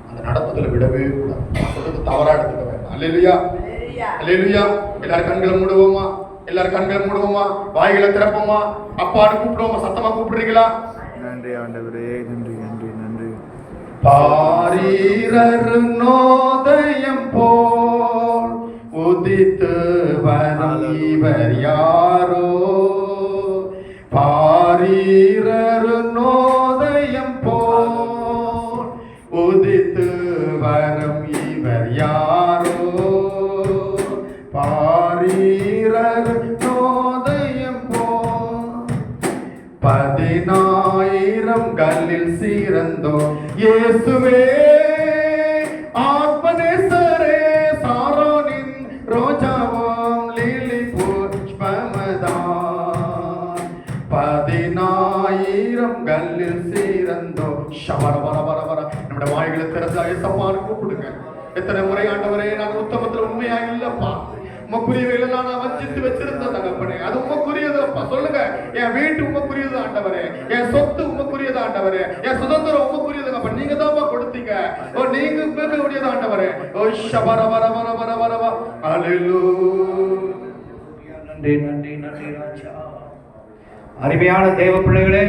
அந்த நடத்துதலை விடவே கூடாது, சொல்றது தவறா எடுத்துக்க வேண்டாம். அல்லேலூயா, அல்லேலூயா. எல்லாரும் கண்களை மூடுவோமா, எல்லாரும் கண்களை மூடுவோமா, வாய்களை திறப்போமா, அப்பான்னு கூப்பிடுவோமா, சத்தமா கூப்பிடுறீங்களா? நன்றி ஆண்டவரே, நன்றி நன்றி நன்றி. பாரீரருணோதயம் போல் உதித்து வரும் இவர் யாரோ, பாரீரருணோதயம் போல் உதித்து வரும் இவர் யாரோ, பாரீரருணோதயம் போல் 10,000 சீரந்தோ இயேசுவே, ஆத்மநேசரே, சாரோனின் ரோஜாவோம் லீலி புஷ்பமதான், 10,000 சீரந்தோ. ஷவர வர வர வர நம்முடைய வாய்களை திறந்து ஐசப்பான்னு கூப்பிடுங்க. எத்தனை முறை ஆண்டவரே நான் உத்தமத்துல உண்மையா இல்லப்பா, உமக்குரியவைகளெல்லாம் நான் வஞ்சித்து வச்சிருந்தேன் தகப்பனே, அது உமக்குரியதுப்பா. சொல்லுங்க, என் வீட்டு உமக்குரியது ஆண்டவரே, என் சொத்து உமக்குரியது ஆண்டவரே, என் சுதந்திரம் உமக்குரியதுப்பா, நீங்க தான்ப்பா கொடுத்தீங்க, ஓ நீங்க உமக்குரியது ஆண்டவரே. ஓ ஷபர வர வர வர வர வர. நன்றி நன்றி நன்றி ராஜா. அருமையான தேவ பிள்ளைகளே,